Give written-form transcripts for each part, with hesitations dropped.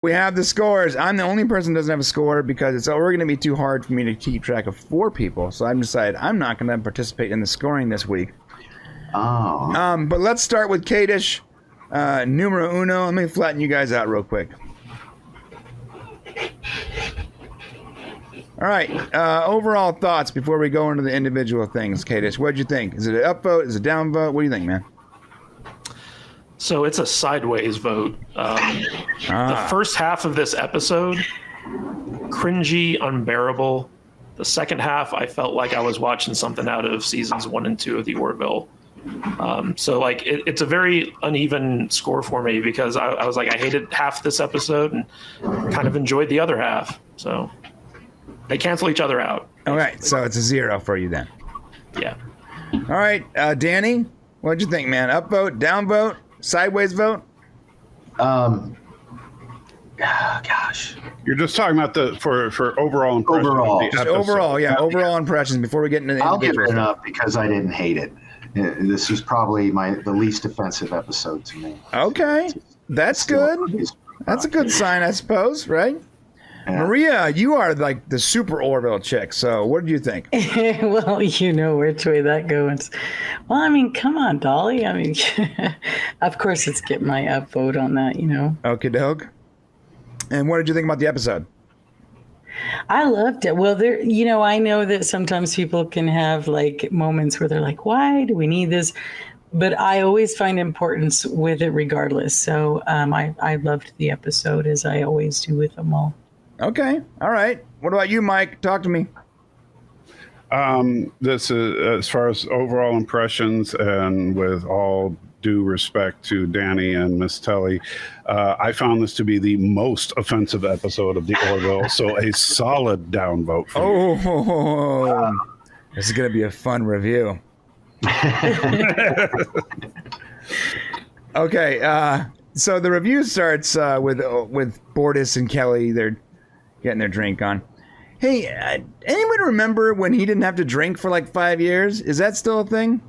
We have the scores. I'm the only person who doesn't have a score because it's already going to be too hard for me to keep track of 4 people. So I've decided I'm not going to participate in the scoring this week. Oh. But let's start with Kadish, numero uno. Let me flatten you guys out real quick. All right. Overall thoughts before we go into the individual things, Kadish. What'd you think? Is it an upvote? Is it a downvote? What do you think, man? So it's a sideways vote. The first half of this episode, cringy, unbearable. The second half, I felt like I was watching something out of seasons 1 and 2 of the Orville. So like it's a very uneven score for me because I was like I hated half this episode and kind of enjoyed the other half. So they cancel each other out. All right, so it's a 0 for you then. Yeah. All right, Danny, what'd you think, man? Upvote, downvote? Sideways vote? Gosh. You're just talking about for overall impressions. Overall impressions before we get into the I'll give individual it an stuff. up because I didn't hate it. This was probably the least offensive episode to me. Okay, that's good. That's a good sign, I suppose, right? Yeah. Maria, you are like the super Orville chick, so what did you think? Well, you know which way that goes. Well, I mean, come on, Dolly. I mean, of course it's get my upvote on that, you know. Okie doke. And what did you think about the episode? I loved it. Well, I know that sometimes people can have like moments where they're like, why do we need this? But I always find importance with it regardless. So I loved the episode as I always do with them all. Okay. All right. What about you, Mike? Talk to me. This is as far as overall impressions, and with all due respect to Danny and Miss Telly, I found this to be the most offensive episode of the Orville, so a solid downvote for me. This is going to be a fun review. Okay, so the review starts with Bortus and Kelly. They're getting their drink on. Hey, anyone remember when he didn't have to drink for like 5 years? Is that still a thing?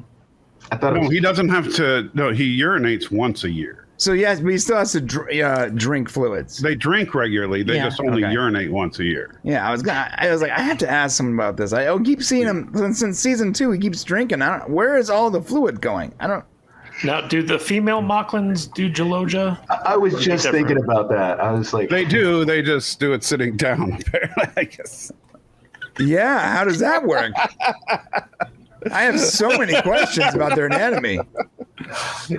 I thought he doesn't have to. No, he urinates once a year. So yes, but he still has to drink fluids. They drink regularly. They just only urinate once a year. Yeah, I was like, I have to ask him about this. I keep seeing him since season 2. He keeps drinking. Where is all the fluid going? I don't. Now, do the female Moclans do geloja? I was just thinking about that. I was like, they do. They just do it sitting down. Apparently, I guess. Yeah, how does that work? I have so many questions about their anatomy. See,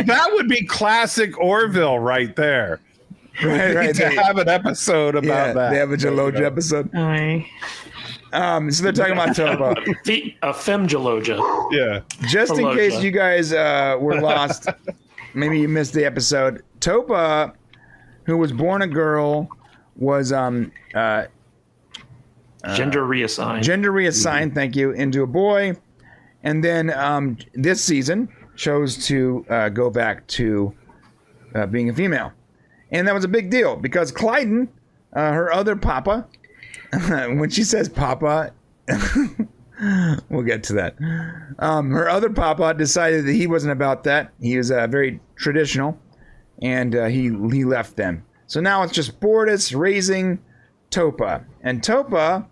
that would be classic Orville right there. Right. To have an episode about that. They have a geloja episode. So they're talking about Topa. A femgeloja. Yeah. Just in case you guys were lost, maybe you missed the episode. Topa, who was born a girl, was gender reassigned. Gender reassigned, thank you, into a boy. And then this season chose to go back to being a female. And that was a big deal because Clyden, her other papa, when she says papa, we'll get to that. Her other papa decided that he wasn't about that. He was very traditional, and he left them. So now it's just Bortus raising Topa. And Topa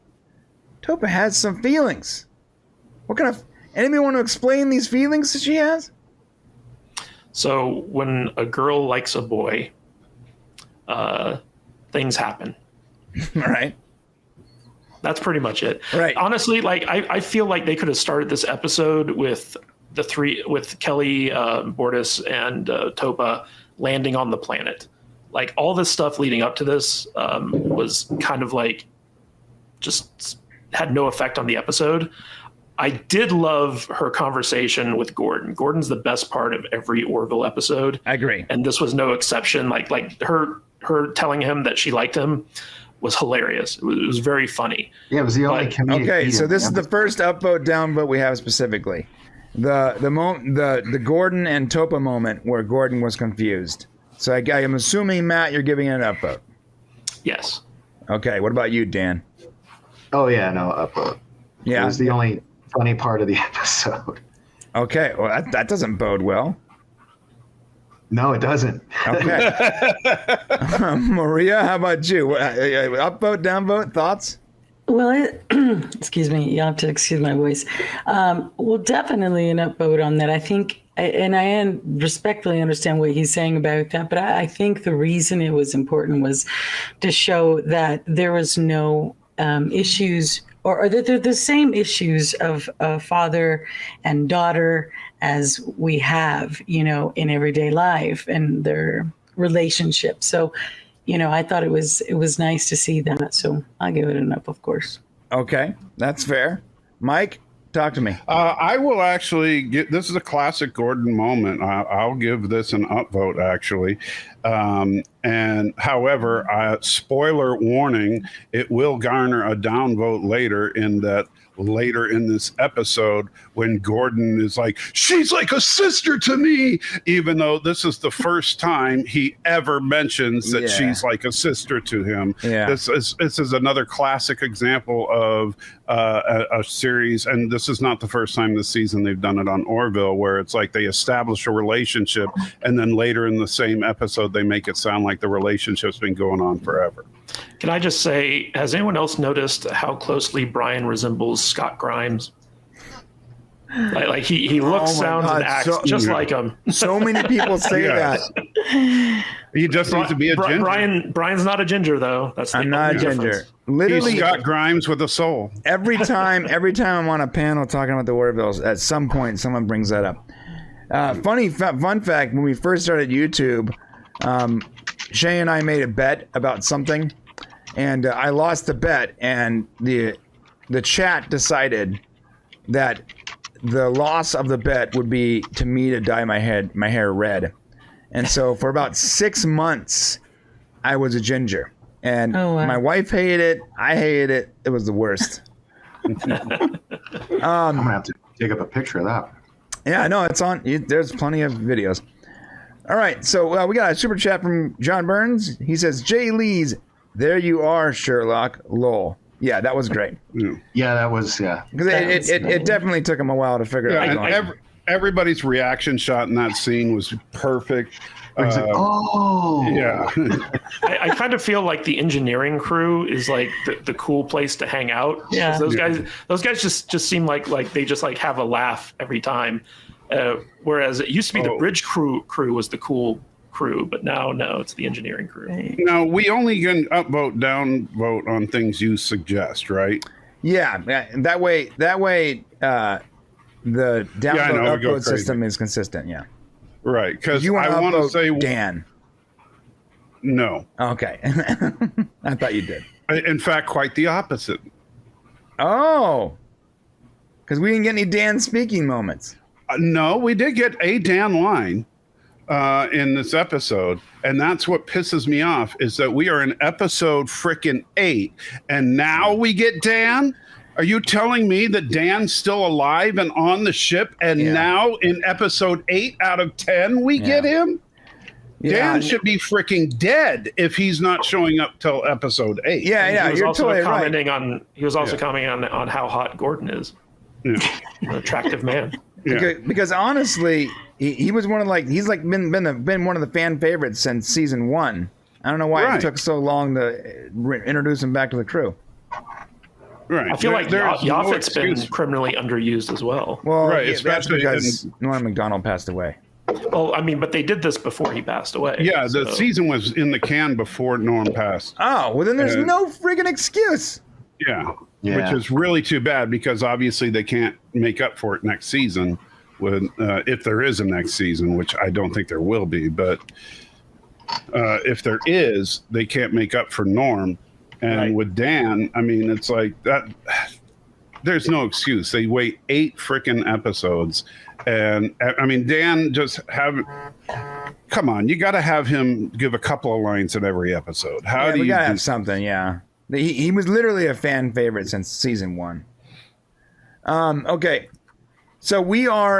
has some feelings. What kind of... Anybody want to explain these feelings that she has? So when a girl likes a boy, things happen. All right. That's pretty much it. Right. Honestly, like I feel like they could have started this episode with Kelly, Bortus, and Topa landing on the planet. Like all this stuff leading up to this was kind of like just had no effect on the episode. I did love her conversation with Gordon. Gordon's the best part of every Orville episode. I agree. And this was no exception. Like her telling him that she liked him was hilarious. It was very funny. Yeah, it was the only comedic. Okay, so this is the first upvote, downvote we have specifically. The Gordon and Topa moment where Gordon was confused. So I am assuming, Matt, you're giving it an upvote. Yes. Okay, what about you, Dan? Oh yeah, no upvote. Yeah. It was the only funny part of the episode. Okay, well, that doesn't bode well. No, it doesn't. Okay. Maria, how about you? Upvote, downvote, thoughts? Well, excuse me. You have to excuse my voice. Well, definitely an upvote on that. I think, and I respectfully understand what he's saying about that, but I think the reason it was important was to show that there was no issues, or that they're the same issues of father and daughter as we have, in everyday life and their relationship. So, I thought it was nice to see that. So I'll give it an up, of course. Okay, that's fair. Mike, talk to me. I will actually this is a classic Gordon moment. I'll give this an upvote, actually. And however, spoiler warning, it will garner a downvote later in this episode when Gordon is like, she's like a sister to me, even though this is the first time he ever mentions that she's like a sister to him. Yeah. This is another classic example of a series, and this is not the first time this season they've done it on Orville, where it's like they establish a relationship and then later in the same episode they make it sound like the relationship's been going on forever. Can I just say, has anyone else noticed how closely Brian resembles Scott Grimes? Like he looks, sounds, and acts just like him. So many people say that. He just needs to be a ginger. Brian's not a ginger, though. I'm not a ginger. Literally, he's Scott Grimes with a soul. Every time I'm on a panel talking about the Orvilles, at some point someone brings that up. Fun fact: when we first started YouTube, Shay and I made a bet about something, and I lost the bet, and the chat decided that the loss of the bet would be to me to dye my hair red. And so for about 6 months, I was a ginger. And my wife hated it. I hated it. It was the worst. I'm going to have to dig up a picture of that. Yeah, no, it's on. There's plenty of videos. All right, so we got a super chat from John Burns. He says, Jay Lee's, there you are, Sherlock, lol. Yeah, that was great. Yeah, that was, Because it definitely took him a while to figure out. And everybody's reaction shot in that scene was perfect. Yeah. I kind of feel like the engineering crew is like the cool place to hang out. Yeah. Those guys just seem like they just like have a laugh every time. Whereas it used to be the bridge crew was the cool crew, but now no, it's the engineering crew. No, we only can upvote, downvote on things you suggest, right? Yeah, that way the downvote upvote system is consistent. Yeah, right. Because I want to say Dan. No. Okay, I thought you did. In fact, quite the opposite. Oh, because we didn't get any Dan speaking moments. No, we did get a Dan line in this episode, and that's what pisses me off, is that we are in episode frickin' 8, and now we get Dan? Are you telling me that Dan's still alive and on the ship, and now in episode 8 out of 10 we get him? Dan should be freaking dead if he's not showing up till episode 8. Yeah, you're totally right. He was also commenting on how hot Gordon is. Yeah. An attractive man. Yeah. Because honestly, he was one of he's been one of the fan favorites since season 1. I don't know why it took so long to introduce him back to the crew. Right. I feel like Yaphet's been criminally underused as well. Well, that's because Norm Macdonald passed away. Well, I mean, but they did this before he passed away. Yeah, the season was in the can before Norm passed. Oh, well then there's no friggin' excuse. Yeah, which is really too bad, because obviously they can't make up for it next season, if there is a next season, which I don't think there will be. But if there is, they can't make up for Norm. And with Dan, I mean, it's like that. There's no excuse. They wait 8 freaking episodes. And I mean, Dan come on, you got to have him give a couple of lines in every episode. We got to have something. Yeah. He was literally a fan favorite since season 1. Okay. So we're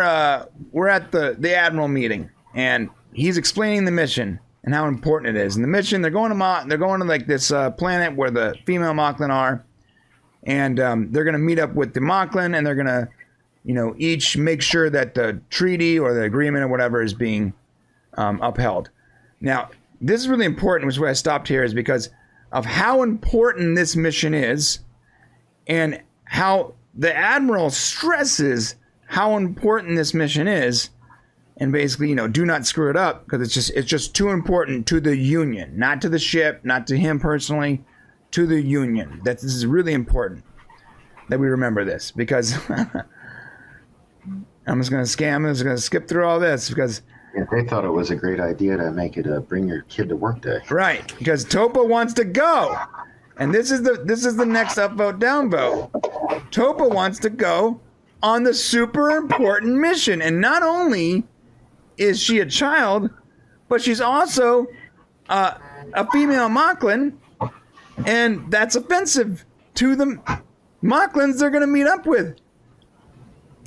at the admiral meeting, and he's explaining the mission and how important it is. And the mission, they're going to like this planet where the female Moclan are, and they're going to meet up with the Moclan, and they're going to, each make sure that the treaty or the agreement or whatever is being upheld. Now, this is really important, which is why I stopped here, is because of how important this mission is and how the admiral stresses how important this mission is, and basically, do not screw it up, because it's just too important to the Union, not to the ship, not to him personally, to the Union. This is really important that we remember this, because I'm just going to skip through all this, because they thought it was a great idea to make it a bring your kid to work day. Right, because Topa wants to go. And this is the next upvote downvote. Topa wants to go on the super important mission. And not only is she a child, but she's also a female Moclan, and that's offensive to the Moclans they're going to meet up with.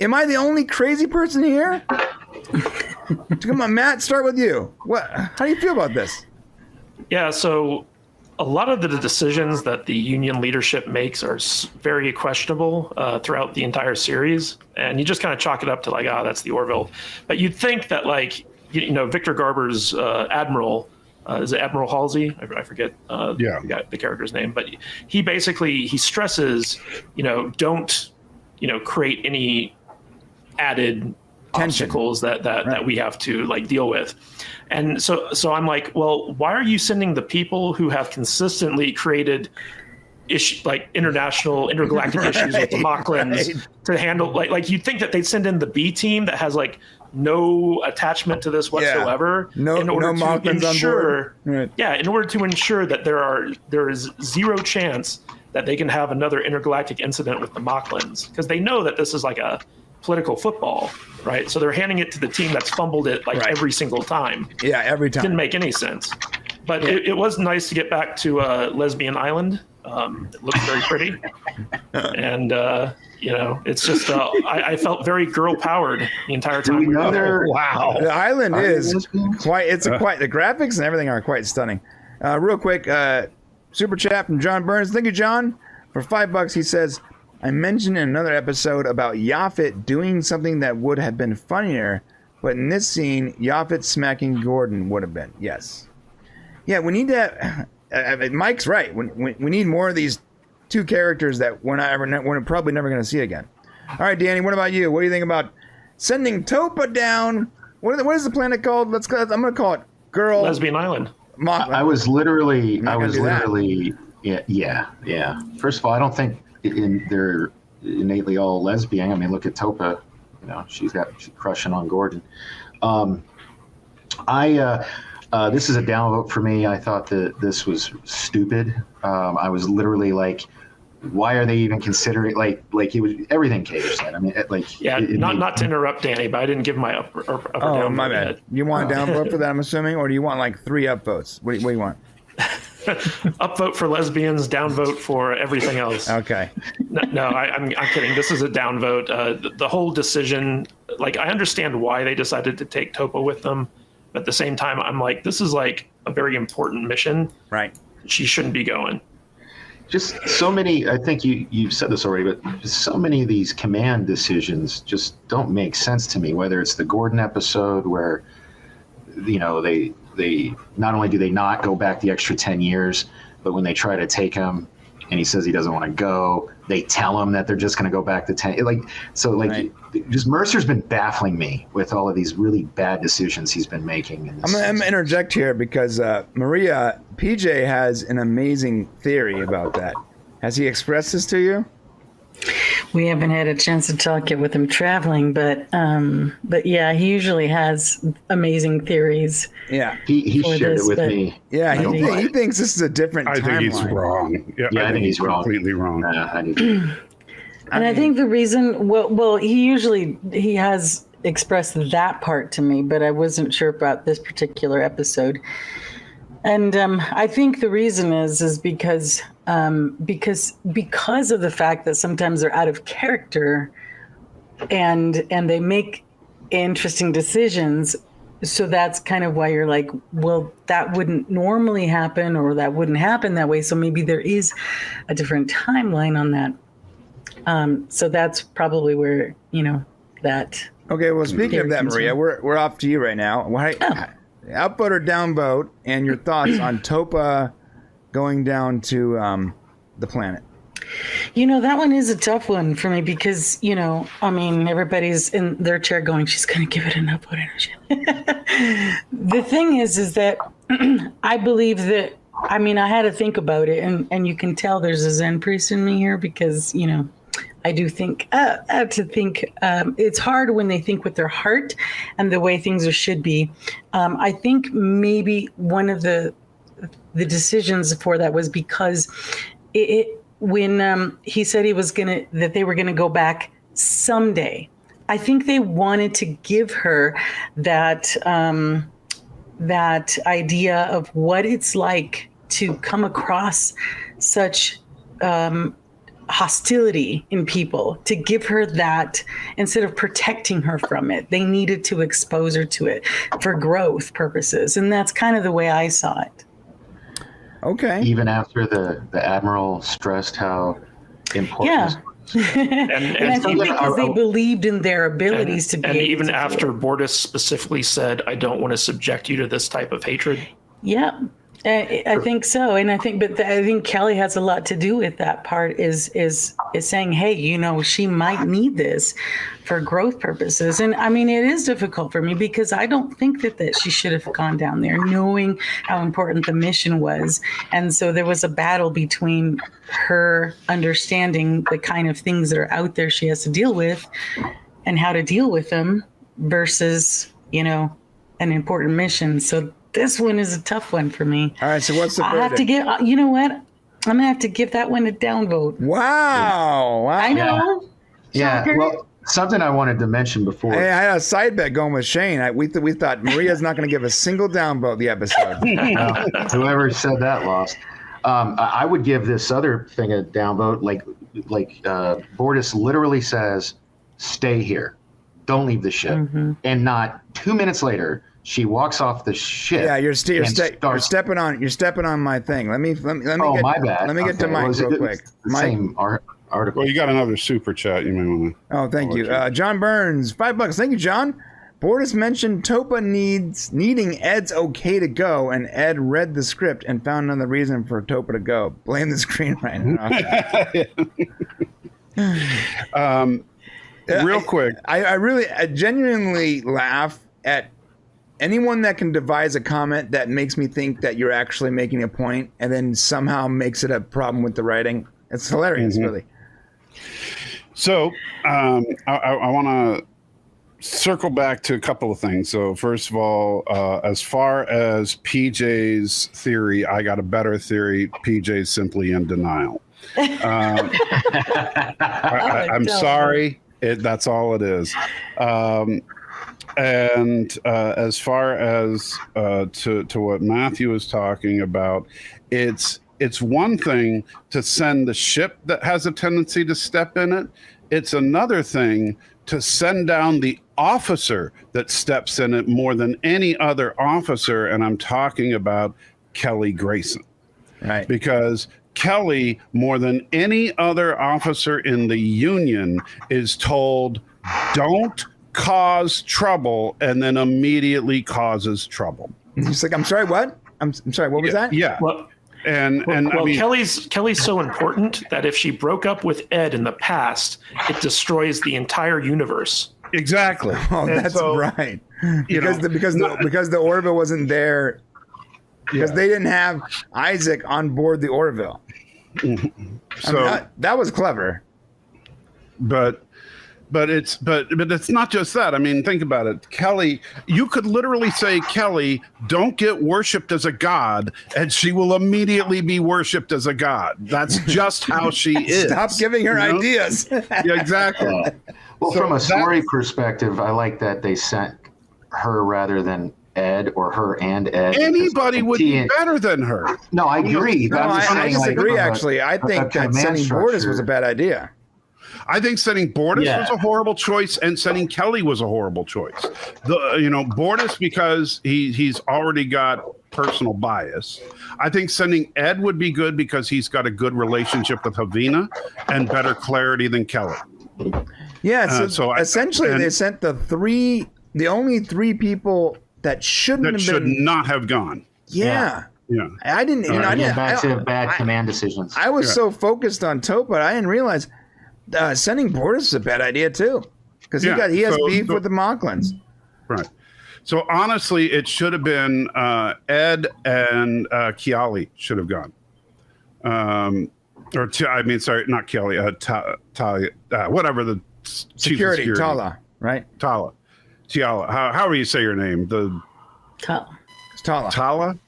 Am I the only crazy person here? Come on, Matt, start with you. How do you feel about this? Yeah, so a lot of the decisions that the Union leadership makes are very questionable throughout the entire series, and you just kind of chalk it up to that's the Orville. But you'd think that Victor Garber's admiral, is it Admiral Halsey? I forget the character's name, but he stresses don't create any added obstacles that we have to deal with. And so I'm like, well, why are you sending the people who have consistently created intergalactic issues with the Moclans to handle, you'd think that they'd send in the B team that has no attachment to this whatsoever, in order to ensure, in order to ensure that there is zero chance that they can have another intergalactic incident with the Moclans, because they know that this is a political football, right? So they're handing it to the team that's fumbled it every single time. Yeah, every time. Didn't make any sense. But it was nice to get back to Lesbian Island. It looks very pretty. And, it's just, I felt very girl powered the entire time. Wow. The island is quite, the graphics and everything are quite stunning. Real quick, super chat from John Burns. Thank you, John. For $5, he says, I mentioned in another episode about Yaphet doing something that would have been funnier, but in this scene, Yaphet smacking Gordon would have been. Yes. Yeah, we need to... Mike's right. We need more of these two characters that we're probably never going to see again. All right, Danny, what about you? What do you think about sending Topa down? What is the planet called? I'm going to call it Lesbian Island. I was literally... Yeah. First of all, I don't think... they're innately all lesbian. I mean, look at Topa. She's crushing on Gordon. This is a downvote for me. I thought that this was stupid. I was literally like, why are they even considering it was everything Cage said. I mean, not to interrupt Danny, but I didn't give my up or down. My bad. You want a downvote for that? I'm assuming, or do you want 3 upvotes? What do you want? Upvote for lesbians, downvote for everything else. Okay. No, I'm kidding. This is a downvote. The whole decision, I understand why they decided to take Topa with them, but at the same time, I'm like, this is a very important mission. Right. She shouldn't be going. Just so many. I think you've said this already, but just so many of these command decisions just don't make sense to me. Whether it's the Gordon episode where, they not only do they not go back the extra 10 years, but when they try to take him and he says he doesn't want to go, they tell him that they're just going to go back to 10. Right. Just Mercer's been baffling me with all of these really bad decisions he's been making. I'm going to interject here because Maria, PJ has an amazing theory about that. Has he expressed this to you? We haven't had a chance to talk it with him traveling, but yeah, he usually has amazing theories. Yeah, he shared it with me. Yeah, he thinks this is a different timeline. I think he's wrong. Yeah, I think he's completely wrong. I think the reason, he has expressed that part to me, but I wasn't sure about this particular episode. And I think the reason is because of the fact that sometimes they're out of character and they make interesting decisions. So that's kind of why you're like, well, that wouldn't normally happen, or that wouldn't happen that way. So maybe there is a different timeline on that. So that's probably where, that. Okay, well, speaking of Very that, Maria, we're off to you right now. Upvote or downvote, and your thoughts on Topa going down to the planet. That one is a tough one for me because, everybody's in their chair going, she's going to give it an upvote energy. The thing is that I believe that, I had to think about it, and you can tell there's a Zen priest in me here because, I do think, it's hard when they think with their heart and the way things should be. I think maybe one of the decisions for that was because when he said that they were gonna go back someday, I think they wanted to give her that idea of what it's like to come across such hostility in people, to give her that instead of protecting her from it. They needed to expose her to it for growth purposes, and that's kind of the way I saw it. Okay. Even after the admiral stressed how important. Yeah. and I think because they believed in their abilities to be. And even to after Bortus specifically said, "I don't want to subject you to this type of hatred." Yeah. I think so, and I think Kelly has a lot to do with that part. Is saying, hey, she might need this for growth purposes, and it is difficult for me because I don't think that she should have gone down there, knowing how important the mission was, and so there was a battle between her understanding the kind of things that are out there she has to deal with, and how to deal with them versus an important mission. So. This one is a tough one for me. All right, so what's the verdict? I have to give, you know what? I'm going to have to give that one a downvote. Wow. I know. Yeah. Well, something I wanted to mention before. Hey, I had a side bet going with Shane. We thought Maria's not going to give a single downvote the episode. Whoever said that lost. I would give this other thing a downvote. Like Bortus literally says, stay here. Don't leave the ship. Mm-hmm. And not 2 minutes later, she walks off the ship. Yeah, you're stepping on my thing. Let me get, my bad. Let me get to Mike real quick. Same article. Well, you got another super chat. You may want to. Oh, thank you, John Burns, $5. Thank you, John. Bortus mentioned Topa needing Ed's okay to go, and Ed read the script and found another reason for Topa to go. Blame the screenwriter. Real quick, I genuinely laugh at anyone that can devise a comment that makes me think that you're actually making a point and then somehow makes it a problem with the writing. It's hilarious, really. So I want to circle back to a couple of things. So first of all, as far as PJ's theory, I got a better theory. PJ's simply in denial. I'm sorry. That's all it is. And as far as to what Matthew was talking about, it's one thing to send the ship that has a tendency to step in it. It's another thing to send down the officer that steps in it more than any other officer. And I'm talking about Kelly Grayson. Right. Because Kelly, more than any other officer in the Union, is told, don't cause trouble, and then immediately causes trouble. He's like, I'm sorry, what? I'm sorry, what was that? Yeah. Well, Kelly's so important that if she broke up with Ed in the past, it destroys the entire universe. Exactly. Oh, that's right. Because the Orville wasn't there. Because they didn't have Isaac on board the Orville. So that was clever. But it's not just that. I mean, think about it. Kelly, you could literally say, Kelly, don't get worshipped as a god, and she will immediately be worshipped as a god. That's just how she is. Stop giving her ideas. Yeah, exactly. Well, from a story perspective, I like that they sent her rather than Ed, or her and Ed. Anybody would be better than her. No, I agree. No, I disagree, actually. I think that sending Bortus was a bad idea. I think sending Bortus was a horrible choice, and sending Kelly was a horrible choice. Bortus, because he's already got personal bias. I think sending Ed would be good because he's got a good relationship with Heveena and better clarity than Kelly. Yeah, so essentially they sent the only three people that should not have gone. Yeah. Yeah. I didn't. Back to bad command decisions. I was so focused on Topa, I didn't realize sending Bortus is a bad idea too, because he has beef with the Moclans. Right. So honestly, it should have been Ed and Kiali should have gone. Sorry, not Kiali. Whatever the security, Tala, right? Tala. However you say your name. Tala. Tala.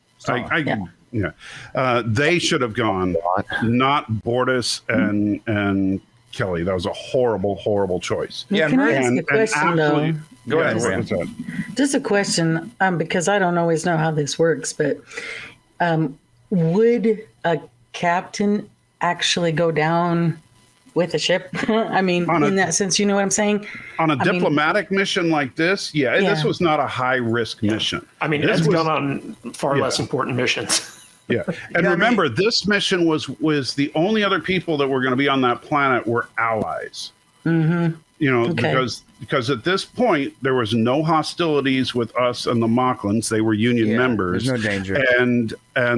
They should have gone, not Bortus and Kelly. That was a horrible choice. Yeah, can I ask a question though? Go ahead. Just a question, because I don't always know how this works, but would a captain actually go down with a ship? I mean, in that sense, you know what I'm saying? On a diplomatic mission like this, this was not a high-risk mission. I mean, Ed's gone on far less important missions. Yeah. And remember, this mission was the only other people that were going to be on that planet were allies. Mm-hmm. You know, because at this point, there was no hostilities with us and the Moclans. They were Union members. There's no danger. And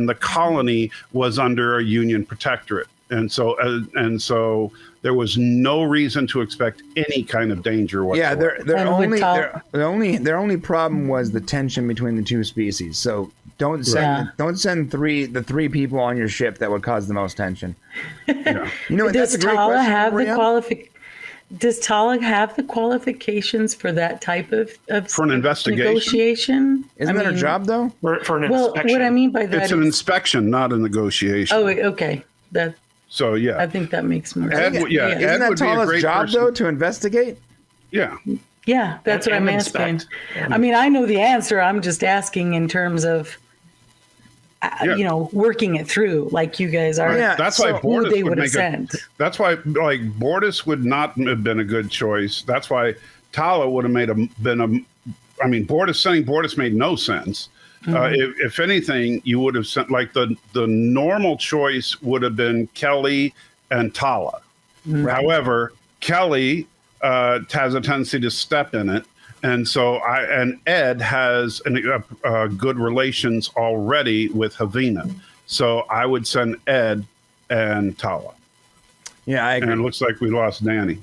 the colony was under a Union protectorate. And so there was no reason to expect any kind of danger whatsoever. Yeah, their only problem was the tension between the two species. So don't send the three people on your ship that would cause the most tension. Yeah. You know, does Tala have Does Tala have the qualifications for that type of for an investigation negotiation? Isn't that her job though? For an inspection. What I mean by that it's an inspection, not a negotiation. Oh, okay. So yeah, I think that makes more sense. Isn't that Tala's job though to investigate? Yeah. Yeah, that's what I'm asking. I mean, I know the answer. I'm just asking in terms of working it through like you guys are. Yeah, that's why Bortus would have sent. That's why Bortus would not have been a good choice. That's why Tala would have sending Bortus made no sense. Mm-hmm. If anything, you would have sent the normal choice would have been Kelly and Tala. Mm-hmm. However, Kelly has a tendency to step in it. And so Ed has good relations already with Heveena. So I would send Ed and Tala. Yeah, I agree. And it looks like we lost Danny.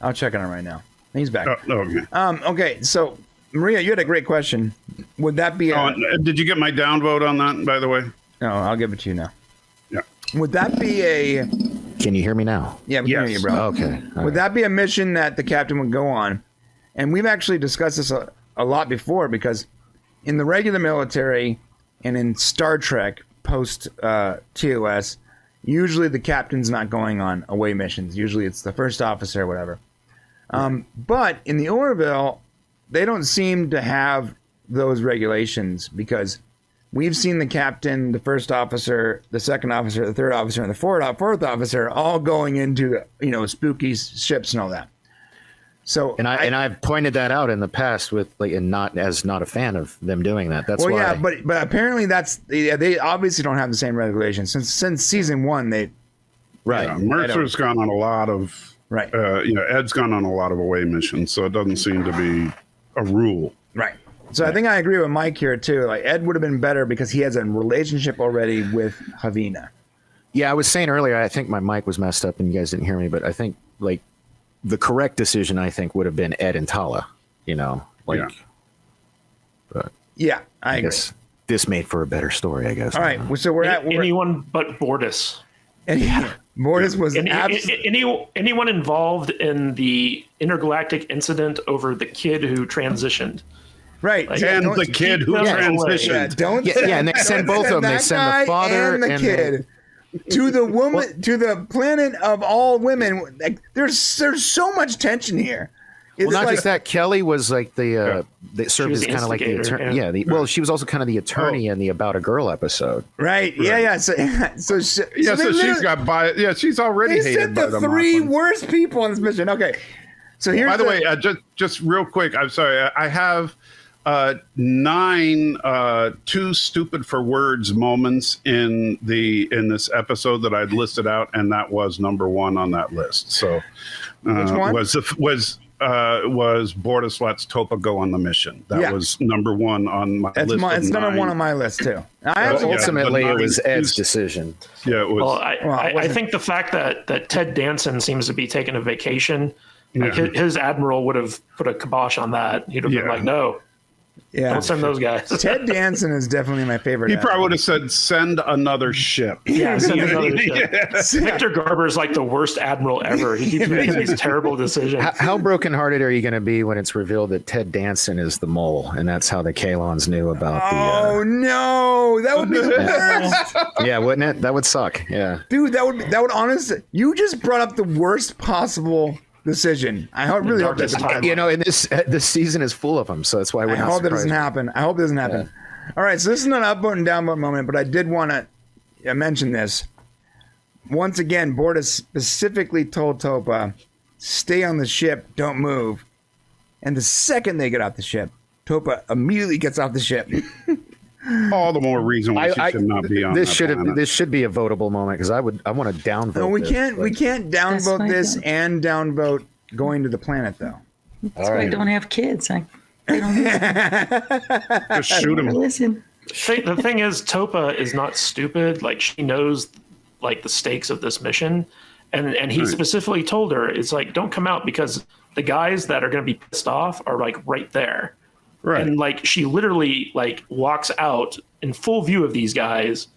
I'll check on him right now. He's back. Okay. Okay, so Maria, you had a great question. Would that be did you get my downvote on that, by the way? No, I'll give it to you now. Yeah. Would that be a... Can you hear me now? Yeah, we can hear you, bro. Okay. Would that be a mission that the captain would go on? And we've actually discussed this a lot before, because in the regular military and in Star Trek post TOS, usually the captain's not going on away missions. Usually it's the first officer or whatever. But in the Orville, they don't seem to have those regulations, because we've seen the captain, the first officer, the second officer, the third officer, and the fourth officer all going into spooky ships and all that. So I've pointed that out in the past with not a fan of them doing that. That's why. Yeah, but apparently they obviously don't have the same regulations since season one. Right. Yeah, Mercer's gone on a lot of Ed's gone on a lot of away missions, so it doesn't seem to be a rule. Right. So I think I agree with Mike here too. Like, Ed would have been better because he has a relationship already with Heveena. Yeah, I was saying earlier, I think my mic was messed up and you guys didn't hear me, but I think the correct decision, I think, would have been Ed and Tala. But yeah, I agree. Guess this made for a better story, I guess. All right, so we're anyone but Bortus. Bortus was anyone involved in the intergalactic incident over the kid who transitioned. Right, and the kid who transitioned. And they send both of them. They send the father and the kid. To the woman, to the planet of all women. There's so much tension here. It's not just that. Kelly was that served as kind of like the attorney. Yeah. She was also kind of the attorney in the About a Girl episode. Right. Yeah. So she's got bias. Yeah, she's already hated by the three Moclans. Worst people on this mission. Okay. So here's by the way, just real quick. I'm sorry. I have 9 too stupid for words moments in this episode that I'd listed out, and that was number 1 on that list. So Which one? was Bortus lets Topa go on the mission. That was number 1 on my list. It's number 1 on my list too. Ultimately, it was Ed's decision. Yeah, it was. Well, I think the fact that Ted Danson seems to be taking a vacation, like his admiral would have put a kibosh on that. He'd have been like, no. Yeah, don't send those guys. Ted Danson is definitely my favorite. He probably would have said, "Send another ship." Yeah, send another ship. Victor Garber is like the worst admiral ever. He keeps making these terrible decisions. How brokenhearted are you going to be when it's revealed that Ted Danson is the mole, and that's how the Kalons knew about the? Oh no, that would be the worst. Yeah, wouldn't it? That would suck. Yeah, dude, that would honestly. You just brought up the worst possible decision. I really hope that's time. And this season is full of them, so that's why we're I hope that doesn't happen. I hope it doesn't happen. Yeah. All right, so this is not an upvote and downvote moment, but I did want to mention this. Once again, Bortus specifically told Topa, stay on the ship, don't move. And the second they get off the ship, Topa immediately gets off the ship. All the more reason why she should not be on this. Planet. This should be a votable moment because I want to downvote. No, we this, can't. We can't downvote this and downvote going to the planet though. That's why I don't have kids. I don't just shoot him. Listen. The thing is, Topa is not stupid. Like, she knows like the stakes of this mission, and he specifically told her, it's like, don't come out because the guys that are going to be pissed off are like right there. Right. And like, she literally like walks out in full view of these guys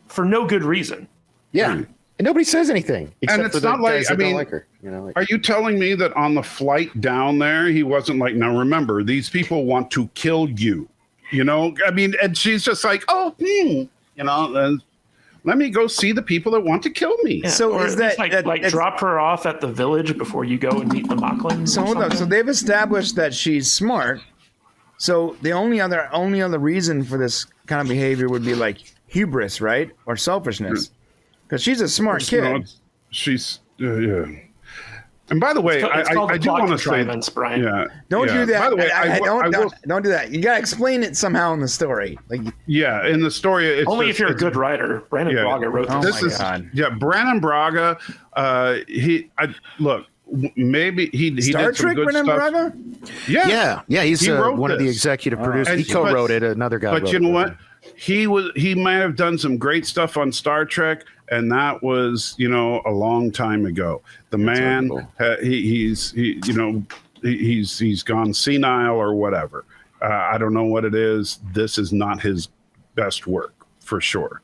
for no good reason. Yeah. And nobody says anything. And it's not like, I mean, are you telling me that on the flight down there, he wasn't like, now remember, these people want to kill you, I mean, and she's just like, let me go see the people that want to kill me. Yeah. So or is that like drop her off at the village before you go and meet the Moclans? So hold on. So they've established that she's smart. So the only other reason for this kind of behavior would be like hubris, right, or selfishness, because she's a smart kid. No, she's yeah. And by the way, I do want to say, Brian. Yeah, don't do that. By the way, don't do that. You gotta explain it somehow in the story. Like, in the story, it's only just, if you're a good writer. Brandon Braga wrote this. Oh my God. Yeah, Brandon Braga. Look. Maybe he did some good stuff. Braga? Yeah. He's one of the executive producers. He co-wrote it. Another guy. But you know what? He might have done some great stuff on Star Trek, and that was a long time ago. The man, he's gone senile or whatever. I don't know what it is. This is not his best work for sure.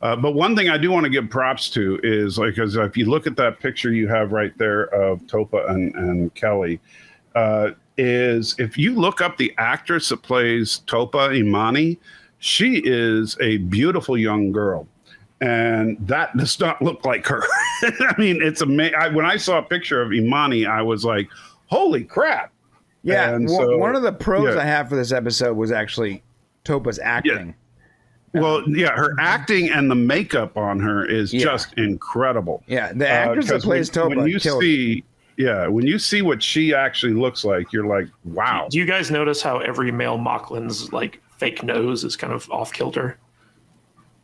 But one thing I do want to give props to is, like, as if you look at that picture you have right there of Topa and Kelly, is if you look up the actress that plays Topa, Imani, she is a beautiful young girl. And that does not look like her. I mean, it's amazing. When I saw a picture of Imani, I was like, holy crap. Yeah. And so, one of the pros I have for this episode was actually Topa's acting. Yeah. Well, her acting and the makeup on her is just incredible. Yeah, the actress that plays Topa. When you see what she actually looks like, you're like, wow. Do you guys notice how every male Moclan's like fake nose is kind of off kilter?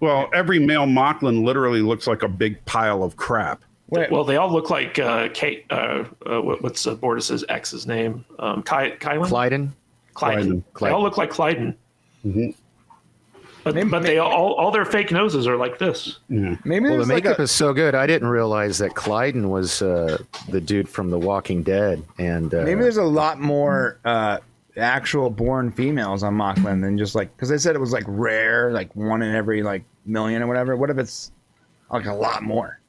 Well, every male Moclan literally looks like a big pile of crap. Well, they all look like Kate. What's Bortus's ex's name? Clyden. They all look like Clyden. Mm-hmm. But they all their fake noses are like this. Yeah. Maybe the makeup is so good. I didn't realize that Clyden was the dude from The Walking Dead. And maybe there's a lot more actual born females on Moclan than just like, because they said it was like rare, like 1 in every like million or whatever. What if it's like a lot more?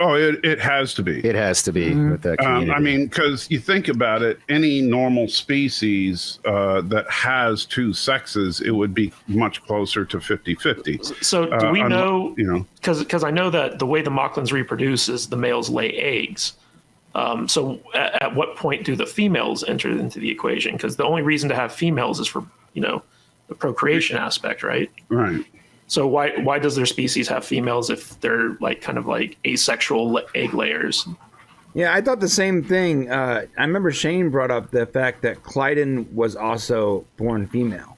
Oh, it has to be. It has to be with that community. I mean, because you think about it, any normal species that has 2 sexes, it would be much closer to 50-50. So do we know, because I know that the way the Moclans reproduce is the males lay eggs. So at what point do the females enter into the equation? Because the only reason to have females is for, the procreation aspect, right? Right. So why does their species have females if they're like kind of like asexual egg layers? Yeah, I thought the same thing. I remember Shane brought up the fact that Clyden was also born female.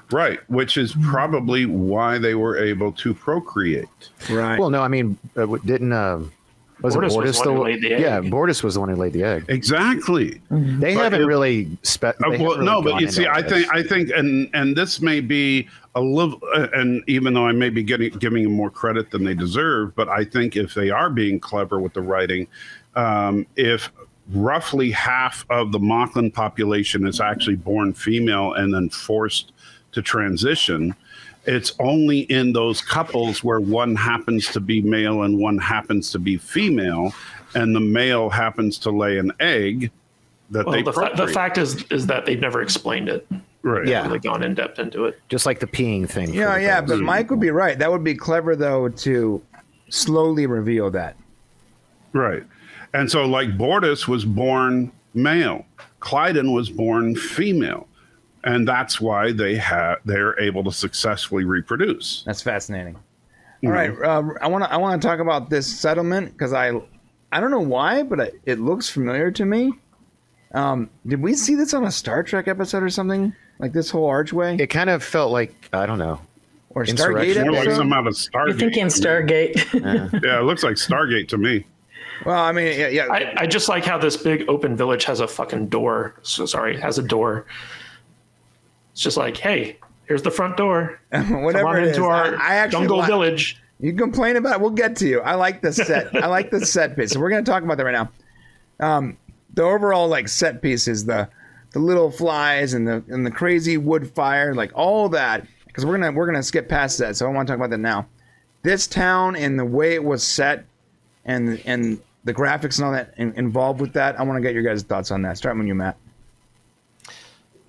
Right, which is probably why they were able to procreate. Right. Well, no, I mean, didn't wasn't Bortus was Bortus the one who laid the egg. Yeah, Bortus was the one who laid the egg. Exactly. They haven't really but you see, I think, and this may be a little, and even though I may be giving them more credit than they deserve, but I think if they are being clever with the writing, if roughly half of the Moclan population is actually born female and then forced to transition, it's only in those couples where one happens to be male and one happens to be female, and the male happens to lay an egg that they procreate. The fact is that they've never explained it. Right. Yeah. Really gone in depth into it. Just like the peeing thing. Yeah, but Mike would be right. That would be clever, though, to slowly reveal that. Right. And so, like, Bortus was born male. Clyden was born female. And that's why they're able to successfully reproduce. That's fascinating. All right, I want to talk about this settlement because I don't know why, but it looks familiar to me. Did we see this on a Star Trek episode or something? Like this whole archway? It kind of felt like, I don't know. Or Stargate More like episode? some out of Stargate. You're thinking Stargate. Yeah, it looks like Stargate to me. Well, I mean, yeah. I just like how this big open village has a fucking door. Has a door. It's just like, hey, here's the front door. Whatever Come on it into is. our I actually jungle village. You complain about it. We'll get to you. I like the set. I like the set piece. So we're going to talk about that right now. The overall like set piece is the little flies and the crazy wood fire, like all that. Because we're gonna skip past that. So I want to talk about that now. This town and the way it was set, and the graphics and all that involved with that. I want to get your guys' thoughts on that. Start with you, Matt.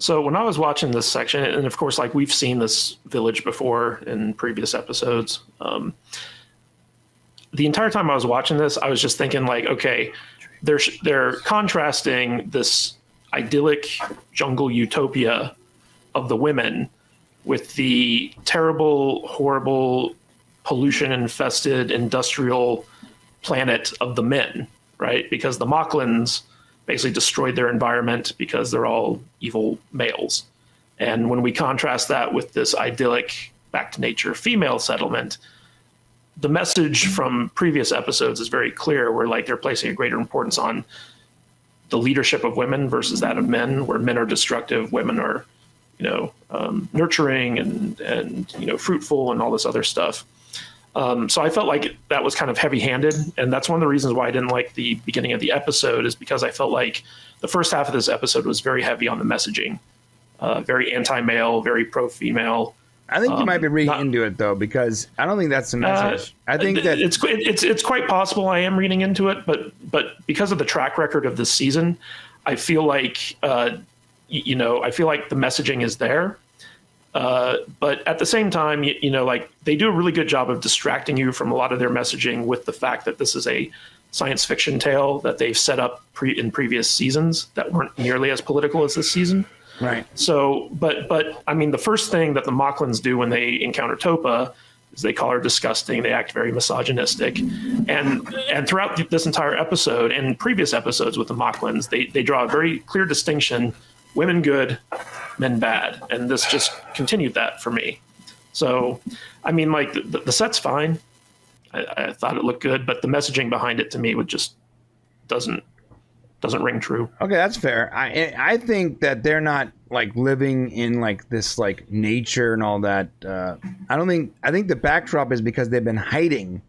So when I was watching this section, and of course, like we've seen this village before in previous episodes, the entire time I was watching this, I was just thinking like, okay, they're contrasting this idyllic jungle utopia of the women with the terrible, horrible, pollution-infested industrial planet of the men, right? Because the Moclans basically destroyed their environment because they're all evil males. And when we contrast that with this idyllic back to nature female settlement, the message from previous episodes is very clear, where like they're placing a greater importance on the leadership of women versus that of men, where men are destructive, women are, nurturing and fruitful and all this other stuff. So I felt like that was kind of heavy-handed, and that's one of the reasons why I didn't like the beginning of the episode, is because I felt like the first half of this episode was very heavy on the messaging, very anti-male, very pro-female. I think you might be reading into it though, because I don't think that's the message. I think that it's quite possible I am reading into it, but because of the track record of this season, I feel like I feel like the messaging is there. But at the same time, like they do a really good job of distracting you from a lot of their messaging with the fact that this is a science fiction tale that they've set up in previous seasons that weren't nearly as political as this season. right. So, but I mean, the first thing that the Moclans do when they encounter Topa is they call her disgusting. They act very misogynistic, and throughout this entire episode and previous episodes with the Moclans, they draw a very clear distinction: women good, men bad, and this just continued that for me. So, I mean, like the set's fine. I thought it looked good, but the messaging behind it to me doesn't ring true. Okay, that's fair. I think that they're not like living in like this like nature and all that. I think the backdrop is because they've been hiding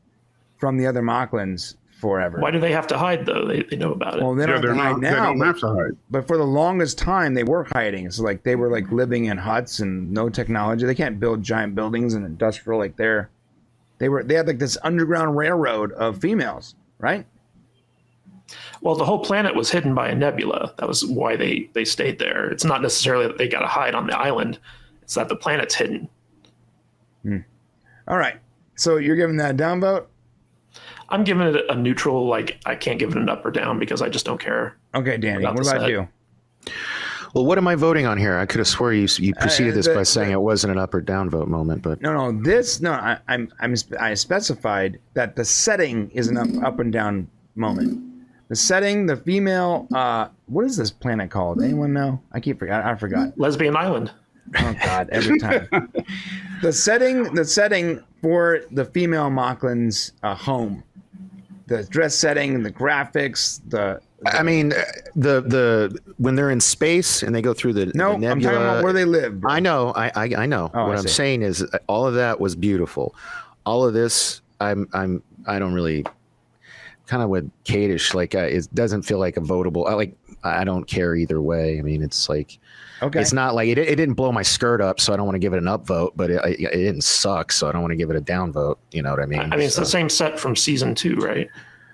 from the other Moclans forever. Why do they have to hide though? They know about it. Well, they don't have to hide now. They don't have to hide. But for the longest time, they were hiding. So like they were like living in huts and no technology. They can't build giant buildings and industrial like they had like this underground railroad of females, right? Well, the whole planet was hidden by a nebula. That was why they stayed there. It's not necessarily that they got to hide on the island. It's that the planet's hidden. All right. So you're giving that a downvote? I'm giving it a neutral. Like I can't give it an up or down because I just don't care. Okay, Danny. About What the about set. you? Well, what am I voting on here? I could have swore you preceded this by saying it wasn't an up or down vote moment, but I specified that the setting is an up and down moment. The setting, the female. What is this planet called? Anyone know? I forgot. Lesbian Island. Oh God! Every time. The setting for the female Moclan's home, the dress setting, the graphics, I mean, the when they're in space and they go through the no, nebula, I'm talking about where they live. Bro. I know, I know. Oh, what I I'm see. saying is, all of that was beautiful. All of this, I don't really, kind of with Kadish, like it doesn't feel like a votable. I don't care either way. I mean, it's like. Okay. It's not like it didn't blow my skirt up, so I don't want to give it an upvote, but it didn't suck, so I don't want to give it a downvote. You know what I mean? I mean, it's the same set from season 2, right?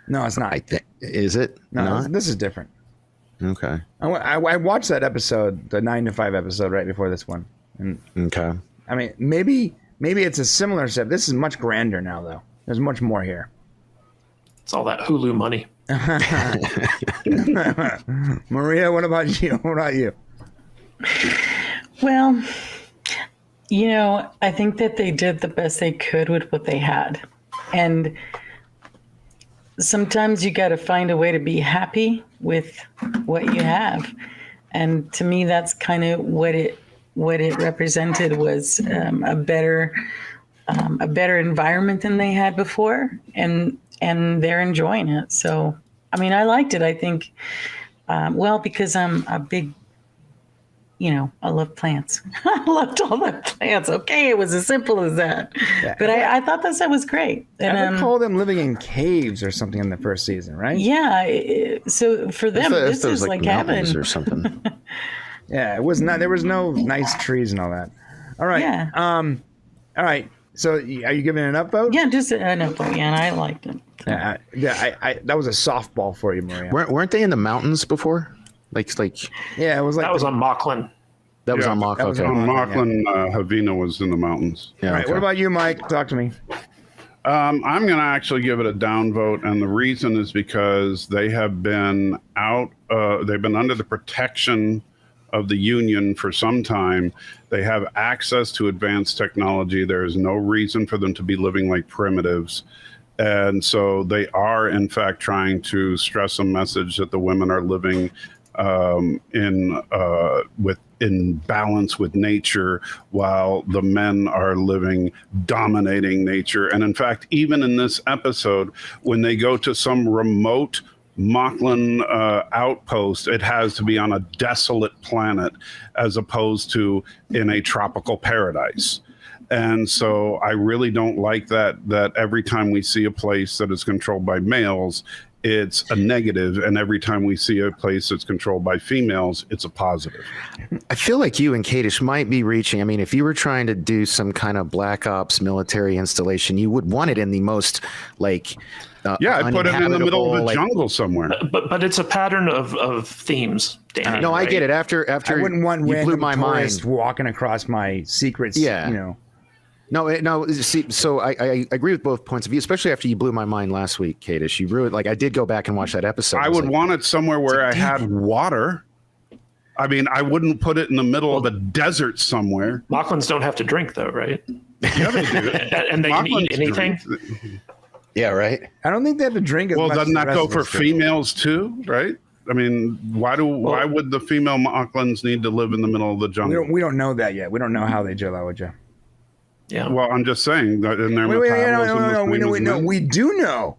No, it's not. I think is it? No, Not? this is different. Okay. I watched that episode, the 9 to 5 episode, right before this one, and Okay. I mean, maybe it's a similar set. This is much grander now, though. There's much more here. It's all that Hulu money. Maria, what about you? What about you? Well, I think that they did the best they could with what they had. And sometimes you got to find a way to be happy with what you have. And to me, that's kind of what it represented was a better environment than they had before. And they're enjoying it. So, I mean, I liked it. I think, because I'm a big, I love plants. I loved all the plants. Okay, it was as simple as that. Yeah. But I thought that set was great. And I recall them living in caves or something in the first season, right? Yeah. So for them, this is like heaven or something. Yeah, it was not. There was no nice trees and all that. All right. Yeah. All right. So, are you giving it an upvote? Yeah, just an upvote. Yeah, and I liked it. Yeah. That was a softball for you, Maria. Weren't they in the mountains before? Like. Yeah, it was like That was on Moclan. That was on Moclan. that was Okay. on Moclan, Heveena was in the mountains. Yeah, All right. okay. What about you, Mike? Talk to me. I'm going to actually give it a downvote, and the reason is because they have been they've been under the protection of the Union for some time. They have access to advanced technology. There is no reason for them to be living like primitives. And so they are, in fact, trying to stress a message that the women are living in balance with nature, while the men are living dominating nature. And in fact, even in this episode, when they go to some remote Moclan outpost, it has to be on a desolate planet as opposed to in a tropical paradise. And so I really don't like that every time we see a place that is controlled by males, it's a negative, and every time we see a place that's controlled by females, it's a positive. I feel like you and Kadish might be reaching. I mean, if you were trying to do some kind of Black Ops military installation, you would want it in the most like. I put it in the middle of the like, jungle somewhere. But it's a pattern of themes, Danny. No, right? I get it. After I wouldn't want you blew random my tourists mind. walking across my secrets. Yeah. No. See, so I agree with both points of view, especially after you blew my mind last week, Kadish. You ruined. Like I did go back and watch that episode. I would want it somewhere where I had water. I mean, I wouldn't put it in the middle of a desert somewhere. Moclans don't have to drink, though, right? Yeah, they do. And they can eat anything. Yeah, right. I don't think they have to drink as Well, much. doesn't as the that rest go of for us do. females too, right? I mean, why would the female Moclans need to live in the middle of the jungle? We don't know that yet. We don't know how they jello with you. Yeah. Well, I'm just saying that in their Wait, metabolism. no. the same as men. We do know.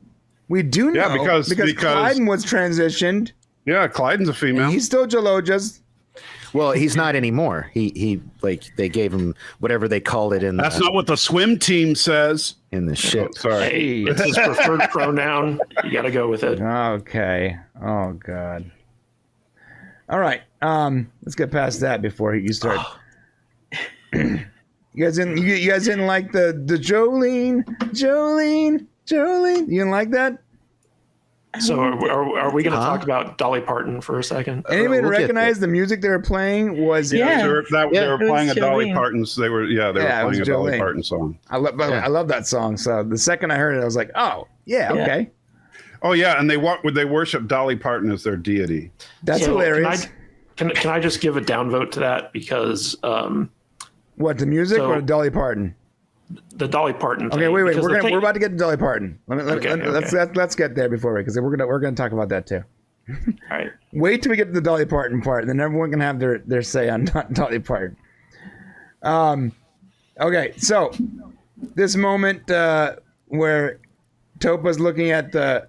We do know. Yeah, because Clyden was transitioned. Yeah, Clyden's a female. He's still Jalojas. Well, he's not anymore. He like they gave him whatever they called it in. That's not what the swim team says. in the ship. Oh, sorry. Hey, it's his preferred pronoun. You got to go with it. Okay. Oh God. All right. Let's get past that before you start. You guys didn't like the Jolene. You didn't like that? So are we going to talk about Dolly Parton for a second? Anybody we'll get recognize the music they were playing was? Yeah. They were it was playing a Dolly Jolene. Parton's. They were it was playing a Dolly Jolene. Parton song. I love that song. So the second I heard it, I was like, oh yeah, Yeah. okay, Oh yeah, and they worship Dolly Parton as their deity. that's So hilarious. Can I just give a downvote to that because What, the music So- or Dolly Parton? the Dolly Parton thing. Okay, wait. because We're about to get to Dolly Parton. Okay. Let's get there before because we're gonna talk about that too. All right. Wait till we get to the Dolly Parton part, and then everyone can have their say on Dolly Parton. Okay, so this moment where Topa's looking at the,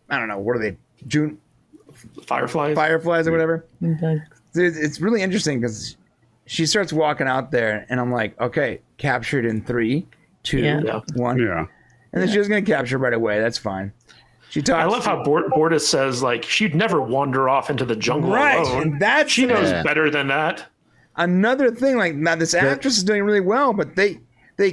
I don't know, what are they, Fireflies or whatever. Okay. It's really interesting because she starts walking out there, and I'm like, okay, captured in 3, 2, 1. Yeah. And then she was going to capture right away. That's fine. She talks. I love how Bortus says like she'd never wander off into the jungle alone. And that's she knows better than that. Another thing, like now this actress is doing really well, but they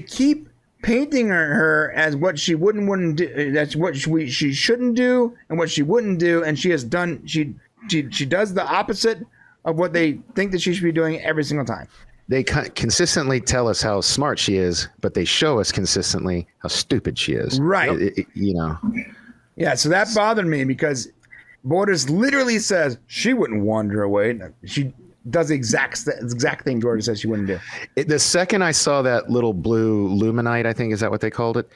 keep painting her as what she wouldn't do. That's what she shouldn't do, and what she wouldn't do, and she has done. She does the opposite of what they think that she should be doing every single time. They consistently tell us how smart she is, but they show us consistently how stupid she is. Right. You know. Yeah, so that bothered me because Bortus literally says she wouldn't wander away. She does the exact thing Bortus says she wouldn't do. The second I saw that little blue luminite, I think is that what they called it,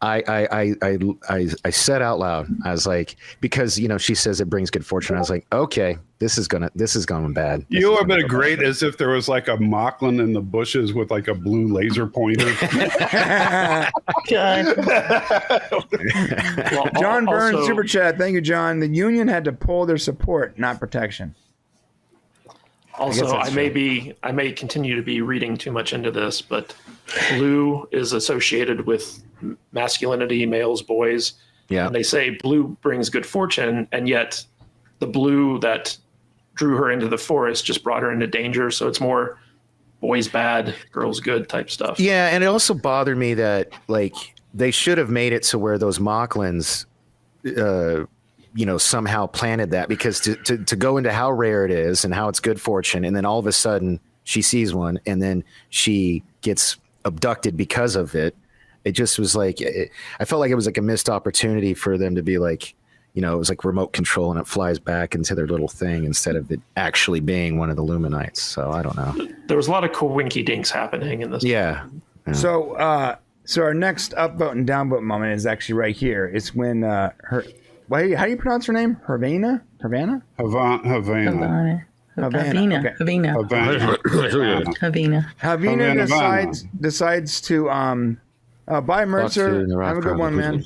I said out loud, I was like, because she says it brings good fortune. I was like, okay, this is going bad. You would have been great as if there was like a Moclan in the bushes with like a blue laser pointer. Well, John Burns, also, super chat. Thank you, John. The Union had to pull their support, not protection. Also, I may continue to be reading too much into this, but blue is associated with masculinity, males, boys. Yeah. And they say blue brings good fortune, and yet the blue that drew her into the forest just brought her into danger. So it's more boys bad, girls good type stuff. Yeah, and it also bothered me that like they should have made it so where those Moclans somehow planted that, because to go into how rare it is and how it's good fortune, and then all of a sudden she sees one and then she gets abducted because of it. It just was like, I felt like it was like a missed opportunity for them to be like, it was like remote control and it flies back into their little thing instead of it actually being one of the Luminites. So I don't know. There was a lot of coinky dinks happening in this. Yeah. So our next upvote and downvote moment is actually right here. It's when how do you pronounce her name? Heveena? Havana. Heveena decides to buy Mercer. Have a good one, man.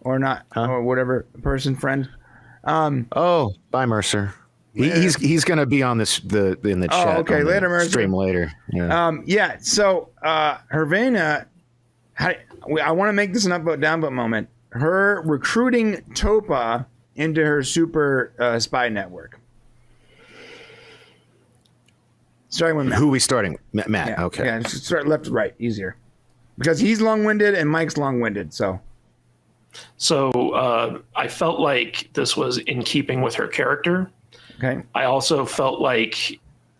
Or not, or whatever, friend. Bye, Mercer. He's going to be on in the chat. Okay, later, Mercer. Stream later. Yeah. So Heveena, I want to make this an upvote downvote moment. Her recruiting Topa into her super spy network. Starting with Matt. Who are we starting? Matt. Yeah. Okay. Yeah, just start left to right, easier. Because he's long-winded and Mike's long-winded, so. So I felt like this was in keeping with her character. Okay. I also felt like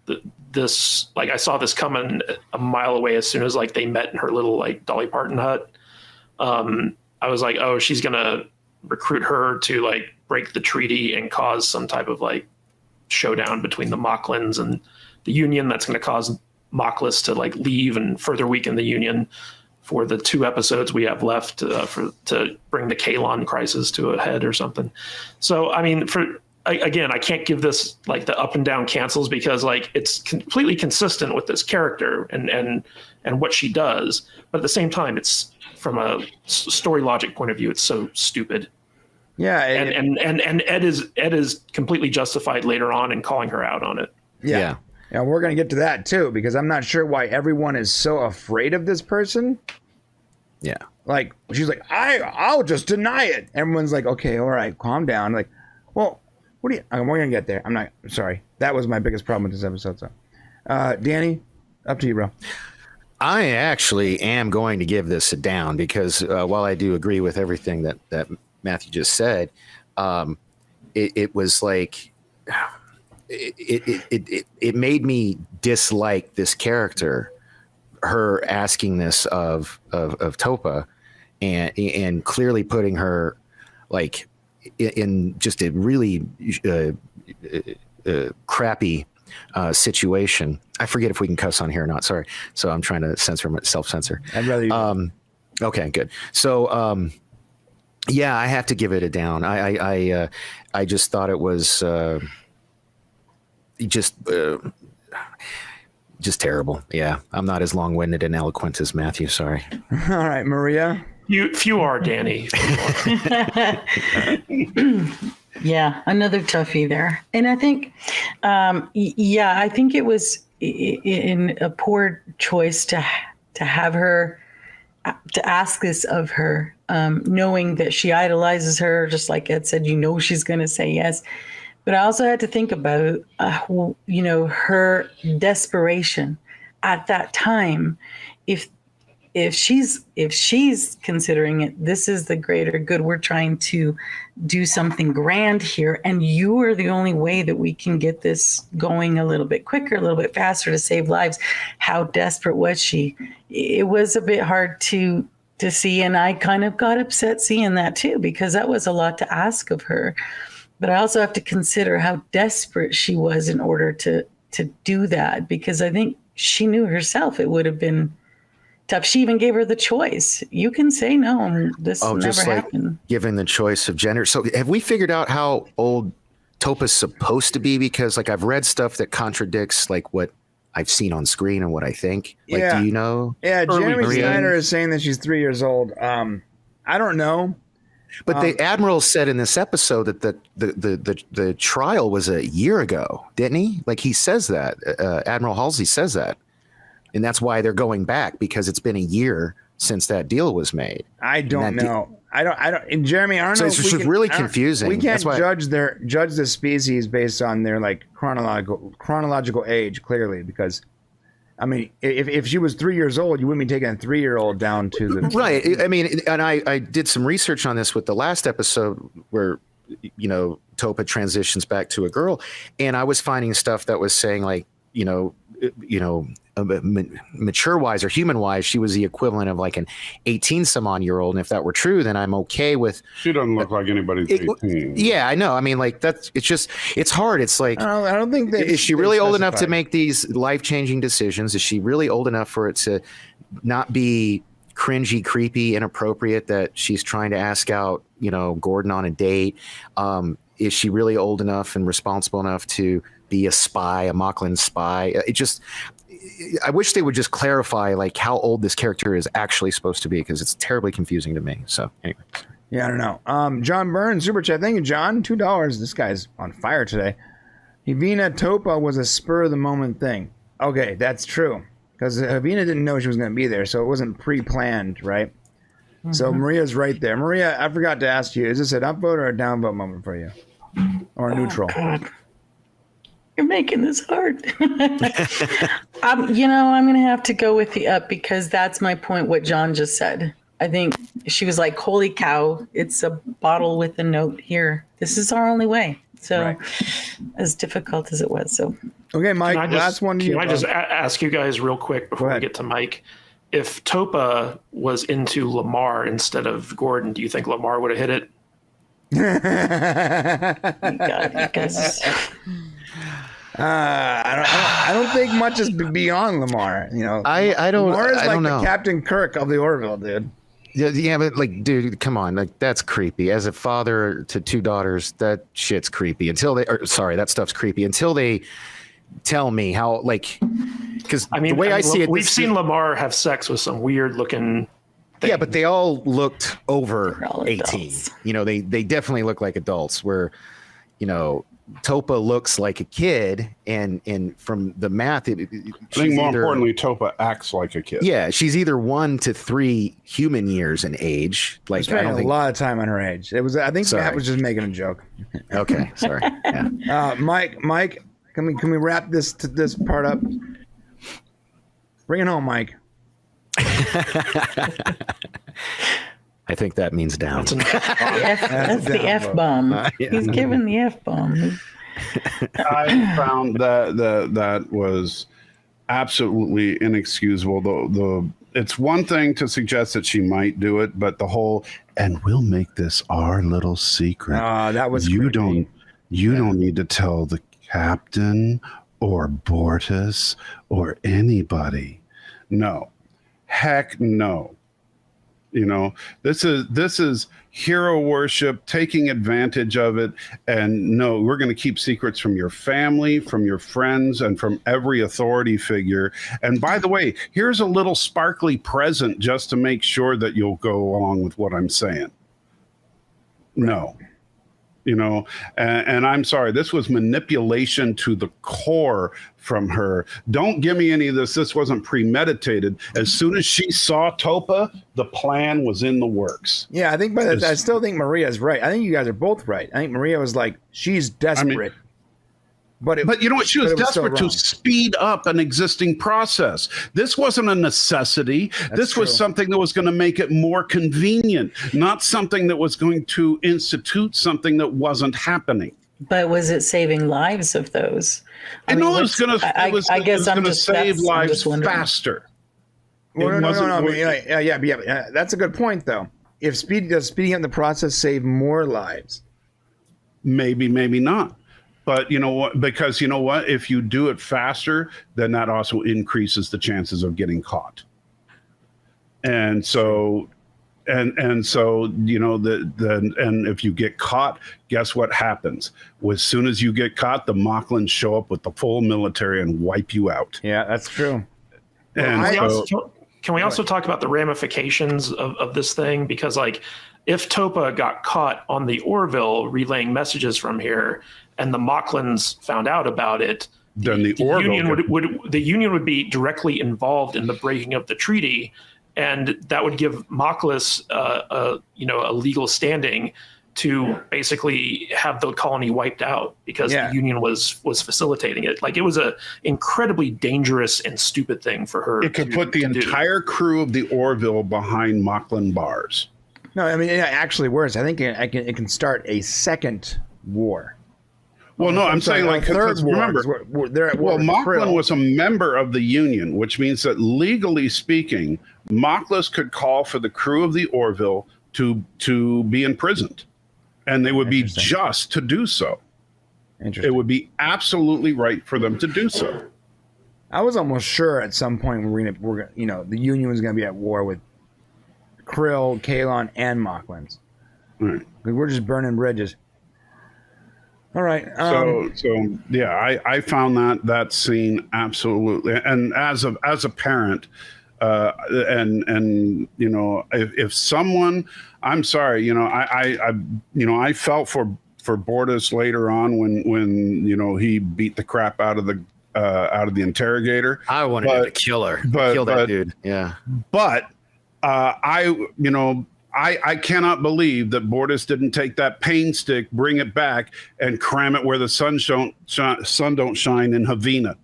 I saw this coming a mile away as soon as like they met in her little like Dolly Parton hut. I was like, oh, she's gonna recruit her to like break the treaty and cause some type of like showdown between the Moclans and the Union. That's gonna cause Moclus to like leave and further weaken the Union for the 2 episodes we have left to bring the Kalon crisis to a head or something. So I mean, I can't give this like the up and down cancels because like it's completely consistent with this character and what she does, but at the same time, it's from a story logic point of view, it's so stupid. Yeah, and Ed is completely justified later on in calling her out on it. Yeah. Yeah, we're gonna get to that too because I'm not sure why everyone is so afraid of this person. Yeah, like she's like, I'll just deny it. Everyone's like, okay, all right, calm down. Like, well, we're gonna get there. I'm sorry. That was my biggest problem with this episode. So, Danny, up to you, bro. I actually am going to give this a down because while I do agree with everything that Matthew just said, it was like it made me dislike this character, her asking this of Topa, and clearly putting her like in just a really crappy situation. I forget if we can cuss on here or not. Sorry. So I'm trying to self-censor. I'd rather you. Okay, good. So, yeah, I have to give it a down. I just thought it was just terrible. Yeah, I'm not as long-winded and eloquent as Matthew. Sorry. All right, Maria. Few are, Danny. Yeah, another toughie there. And I think, I think it was in a poor choice to have her, to ask this of her, knowing that she idolizes her, just like Ed said, she's going to say yes. But I also had to think about, her desperation at that time. If she's considering it, this is the greater good. We're trying to do something grand here, and you are the only way that we can get this going a little bit quicker, a little bit faster to save lives. How desperate was she? It was a bit hard to see, and I kind of got upset seeing that too, because that was a lot to ask of her. But I also have to consider how desperate she was in order to do that, because I think she knew herself it would have been tough. She even gave her the choice. You can say no, and this never happened. Given the choice of gender. So have we figured out how old Topa's supposed to be? Because I've read stuff that contradicts what I've seen on screen and what I think. Do you know? Yeah, Jeremy Snyder is saying that she's 3 years old. I don't know. But the admiral said in this episode that the trial was a year ago, didn't he? He says that. Admiral Halsey says that. And that's why they're going back, because it's been a year since that deal was made. I don't know. I don't. And Jeremy, I don't know. So it's really confusing. We can't judge the species based on their chronological age, clearly, because I mean, if she was 3 years old, you wouldn't be taking a 3-year-old down to the right. I mean, and I did some research on this with the last episode where Topa transitions back to a girl, and I was finding stuff that was saying mature wise or human wise, she was the equivalent of an 18-some-odd-year-old. And if that were true, then I'm okay with. She doesn't look like anybody's 18. Yeah, I know. I mean, it's hard. It's I don't think that. Is she really old enough to make these life-changing decisions? Is she really old enough for it to not be cringy, creepy, inappropriate that she's trying to ask out, Gordon on a date? Is she really old enough and responsible enough to be a spy, a Moclan spy? I wish they would just clarify how old this character is actually supposed to be, because it's terribly confusing to me. So anyway. Yeah, I don't know. John Burns, super chat. Thank you, John. $2. This guy's on fire today. Heveena Topa was a spur of the moment thing. Okay, that's true, because Heveena didn't know she was going to be there, so it wasn't pre-planned, right? Mm-hmm. So Maria's right there. Maria, I forgot to ask you, is this an upvote or a downvote moment for you? Or neutral? God. You're making this hard. I'm going to have to go with the up, because that's my point, what John just said. I think she was like, holy cow, it's a bottle with a note here. This is our only way. So right. As difficult as it was. So okay, Mike, last one to you. Can I just ask you guys real quick before we get to Mike? If Topa was into Lamar instead of Gordon, do you think Lamar would have hit it? God, you guys... I don't think much is beyond Lamar. I don't. Lamar is I don't know. The Captain Kirk of the Orville, dude. Yeah, but dude, come on, that's creepy. As a father to 2 daughters, that shit's creepy. That stuff's creepy until they tell me how. Because the way I see it, we've seen Lamar have sex with some weird looking. Things. Yeah, but they all looked over 18. Adults. They definitely look like adults. Where, Topa looks like a kid, and from the math, I think more importantly, Topa acts like a kid. Yeah, she's either 1 to 3 human years in age. I don't think a lot of time on her age. It was. I think Matt was just making a joke. Okay, sorry. Yeah. Mike, can we wrap this part up? Bring it home, Mike. I think that means down. That's the F-bomb. Yeah. He's given the F-bomb. I found that was absolutely inexcusable. It's one thing to suggest that she might do it, but the whole, and we'll make this our little secret. That was you creepy. don't need to tell the captain or Bortus or anybody. No. Heck no. You know, this is hero worship, taking advantage of it. And no, we're going to keep secrets from your family, from your friends, and from every authority figure. And by the way, here's a little sparkly present just to make sure that you'll go along with what I'm saying. No. You know, and I'm sorry, this was manipulation to the core from her. Don't give me any of this. This wasn't premeditated. As soon as she saw Topa, the plan was in the works. Yeah, I think, but I still think Maria's right. I think you guys are both right. I think Maria was like, she's desperate. But you know what? She was desperate to speed up an existing process. This wasn't a necessity. This was something that was going to make it more convenient, not something that was going to institute something that wasn't happening. But was it saving lives of those? I know it's going to save lives faster. Well, no. Yeah. That's a good point, though. Does speeding up the process save more lives? Maybe not. But you know what? Because you know what? If you do it faster, then that also increases the chances of getting caught. And so, and so, you know, and if you get caught, guess what happens? As soon as you get caught, the Moclans show up with the full military and wipe you out. Yeah, that's true. And can we also talk about the ramifications of this thing? Because like, if Topa got caught on the Orville relaying messages from here, and the Moclans found out about it, then the Union would be directly involved in the breaking of the treaty, and that would give Moclus a legal standing to basically have the colony wiped out because the Union was facilitating it. Like, it was a incredibly dangerous and stupid thing for her. It could put the entire crew of the Orville behind Moclan bars. No, I mean, it actually worse. I think it can start a second war. Well, no, I'm saying like third war. Remember, they're at war with Moclan Krill. was a member of the Union, which means that legally speaking, Moclus could call for the crew of the Orville to be imprisoned, and they would be just to do so. It would be absolutely right for them to do so. I was almost sure at some point the Union was going to be at war with Krill, Kalon, and Moclans. Right. We're just burning bridges. All right. So yeah, I found that scene absolutely, and as a parent, and you know, if someone, I'm sorry, you know, I felt for Bortus later on when you know he beat the crap out of the interrogator. I wanted to kill her, kill that dude. Yeah, but I cannot believe that Bortus didn't take that pain stick, bring it back, and cram it where the sun don't shine in Heveena,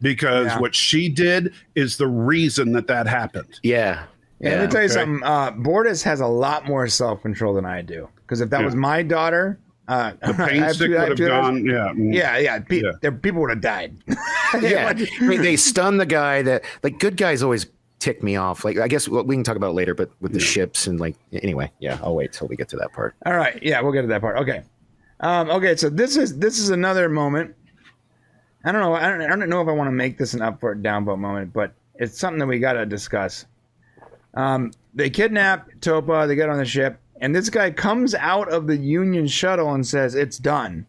because what she did is the reason that happened. Yeah. Let me tell you something. Bortus has a lot more self-control than I do. Because if that was my daughter, the pain stick would have gone. People would have died. Yeah. I mean, they stun the guy like good guys always tick me off. Like, I guess we can talk about it later, but with the ships and like, anyway, I'll wait till we get to that part. All right. Yeah, we'll get to that part. Okay. So this is another moment. I don't know if I want to make this an up for downvote moment, but it's something that we got to discuss. They kidnap Topa, they get on the ship, and this guy comes out of the Union shuttle and says, "It's done."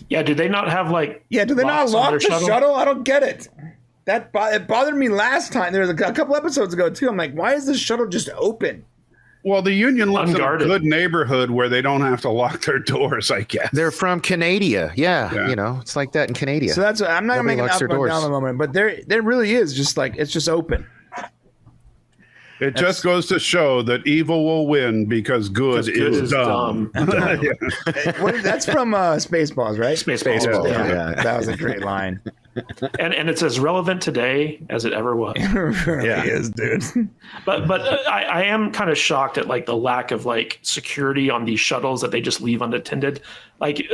Yeah, do they not have do they not lock the shuttle? I don't get it. It bothered me last time. There was a couple episodes ago too. I'm like, why is this shuttle just open? Well, the Union lives in a good neighborhood where they don't have to lock their doors, I guess. They're from Canada. Yeah. You know, it's like that in Canada. So that's I'm not making up or down the moment, but there really is just like it's just open. It just goes to show that evil will win because good is dumb. That's from Spaceballs, right? Spaceballs. Yeah. That was a great line. And it's as relevant today as it ever was. It really is, dude. But I am kind of shocked at like the lack of like security on these shuttles that they just leave unattended. Like,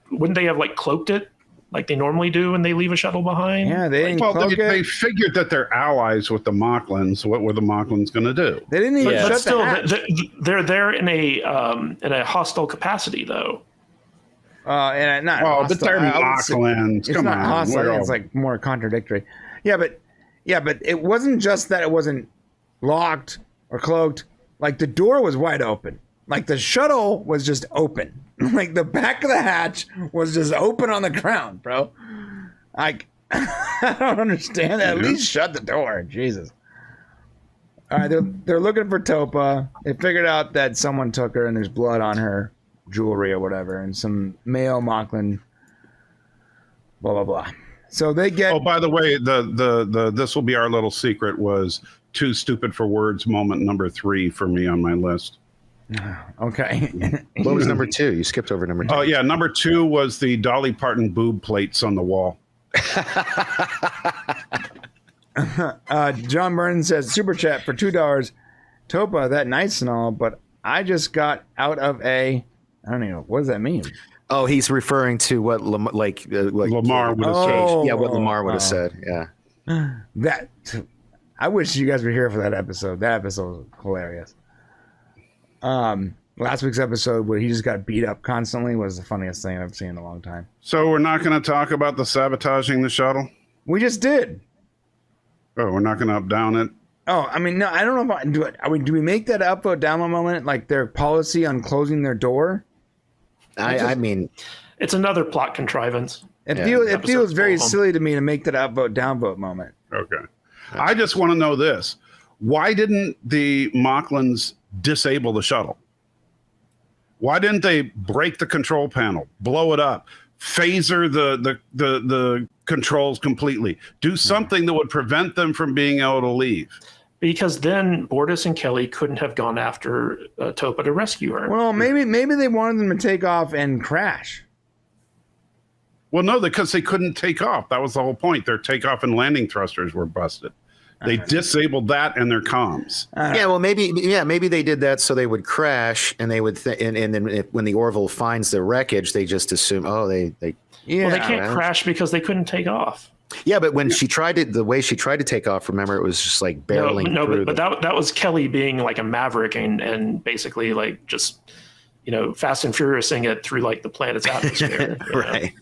wouldn't they have like cloaked it like they normally do when they leave a shuttle behind? Yeah, they didn't cloak it. They figured that they're allies with the Moclans. What were the Moclans going to do? They didn't even shut the hatch. They're there in a hostile capacity though. And not Oh, hostile. the term I would say- Moclans. It's Come not on. hostile. we're all- It's like more contradictory. Yeah, but it wasn't just that it wasn't locked or cloaked. Like the door was wide open. Like the shuttle was just open. Like the back of the hatch was just open on the ground, bro. Like I don't understand. At least shut the door. Jesus. All right, they're looking for Topa. They figured out that someone took her and there's blood on her jewelry or whatever, and some male Moclan. Blah blah blah. So they get. Oh, by the way, the this will be our little secret was too stupid for words moment number 3 for me on my list. Okay. What was number 2? You skipped over number 2. Oh yeah, number 2 was the Dolly Parton boob plates on the wall. John Burns says super chat for $2. Topa, that nice and all, but I just got out of I don't even know what does that mean. Oh, he's referring to what Lamar would have said. Oh. Yeah, what Lamar would have said. Yeah. That I wish you guys were here for that episode. That episode was hilarious. Last week's episode where he just got beat up constantly was the funniest thing I've seen in a long time. So we're not going to talk about the sabotaging the shuttle? We just did. Oh, we're not going to up down it? Oh, I mean, no, I don't know if I do it. Do we make that upvote download moment like their policy on closing their door? I mean, It's another plot contrivance. It Yeah, feels episode's very full of them. silly to me to make that upvote downvote moment. Okay. I just want to know this. Why didn't the Moclans disable the shuttle? Why didn't they break the control panel, blow it up, phaser the controls completely, do something that would prevent them from being able to leave? Because then Bortus and Kelly couldn't have gone after Topa to rescue her. Well, maybe they wanted them to take off and crash. Well, no, because they couldn't take off. That was the whole point. Their takeoff and landing thrusters were busted. They disabled that and their comms. yeah, well, maybe they did that so they would crash, and they would, and then when the Orville finds the wreckage, they just assume, they Yeah. Well, they can't crash because they couldn't take off. yeah. But when the way she tried to take off, remember, it was just like barreling through. But that was Kelly being like a maverick and basically like just Fast and Furiousing it through like the planet's atmosphere. Right.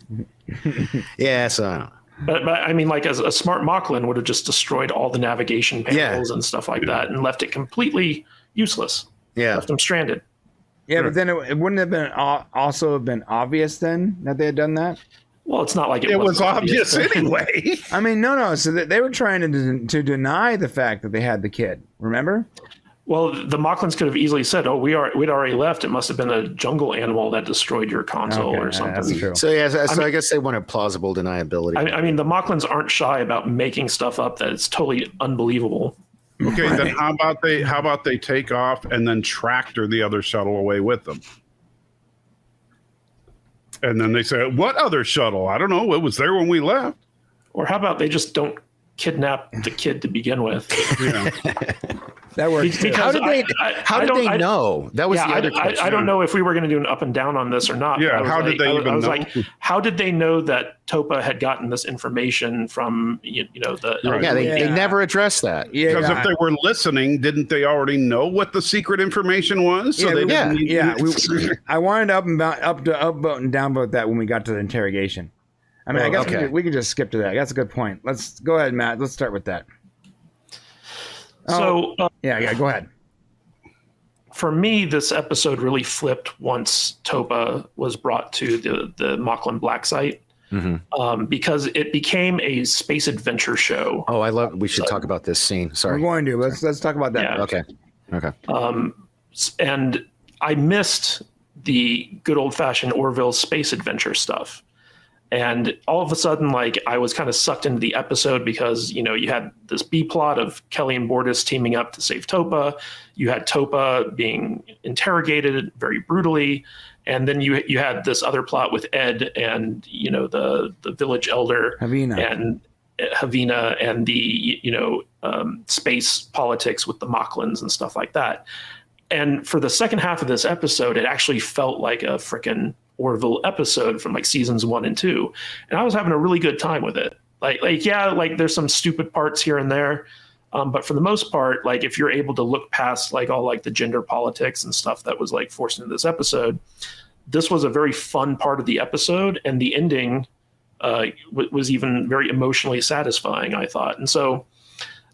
Yeah. So I don't know. But I mean, like as a smart Moclan would have just destroyed all the navigation panels and stuff like that and left it completely useless. Yeah. Left them stranded. Yeah, but then it wouldn't have been also been obvious then that they had done that. Well, it's not like It was wasn't obvious anyway. I mean, no. So they were trying to deny the fact that they had the kid. Remember? Well, the Moclans could have easily said, we'd already left. It must have been a jungle animal that destroyed your console or something. That's true. So yeah. So I guess they wanted plausible deniability. I mean, the Moclans aren't shy about making stuff up that is totally unbelievable. Okay, then how about they take off and then tractor the other shuttle away with them? And then they say, what other shuttle? I don't know. It was there when we left. Or how about they just don't kidnap the kid to begin with? Yeah. That works too. How did they know? That was the other question. I don't know if we were going to do an up and down on this or not. Yeah, how did they even know? How did they know that Topa had gotten this information from the? Right. Yeah, they never addressed that. Yeah, Because if they were listening, didn't they already know what the secret information was? So I wanted to upvote and downvote that when we got to the interrogation. I mean, I guess we could just skip to that. That's a good point. Let's go ahead, Matt. Let's start with that. So Yeah, go ahead. For me, this episode really flipped once Topa was brought to the Moclan Black Site. Mm-hmm. Because it became a space adventure show. Oh, we should talk about this scene. Sorry. We're going to. Let's talk about that. Yeah. Okay. And I missed the good old fashioned Orville space adventure stuff. And all of a sudden, like, I was kind of sucked into the episode because, you had this B plot of Kelly and Bortus teaming up to save Topa. You had Topa being interrogated very brutally. And then you had this other plot with Ed and, the village elder Heveena. and the, space politics with the Moclans and stuff like that. And for the second half of this episode, it actually felt like a frickin' Orville episode from like seasons 1 and 2. And I was having a really good time with it. Like there's some stupid parts here and there. But for the most part, like if you're able to look past like all like the gender politics and stuff that was like forced into this episode, this was a very fun part of the episode, and the ending was even very emotionally satisfying, I thought. And so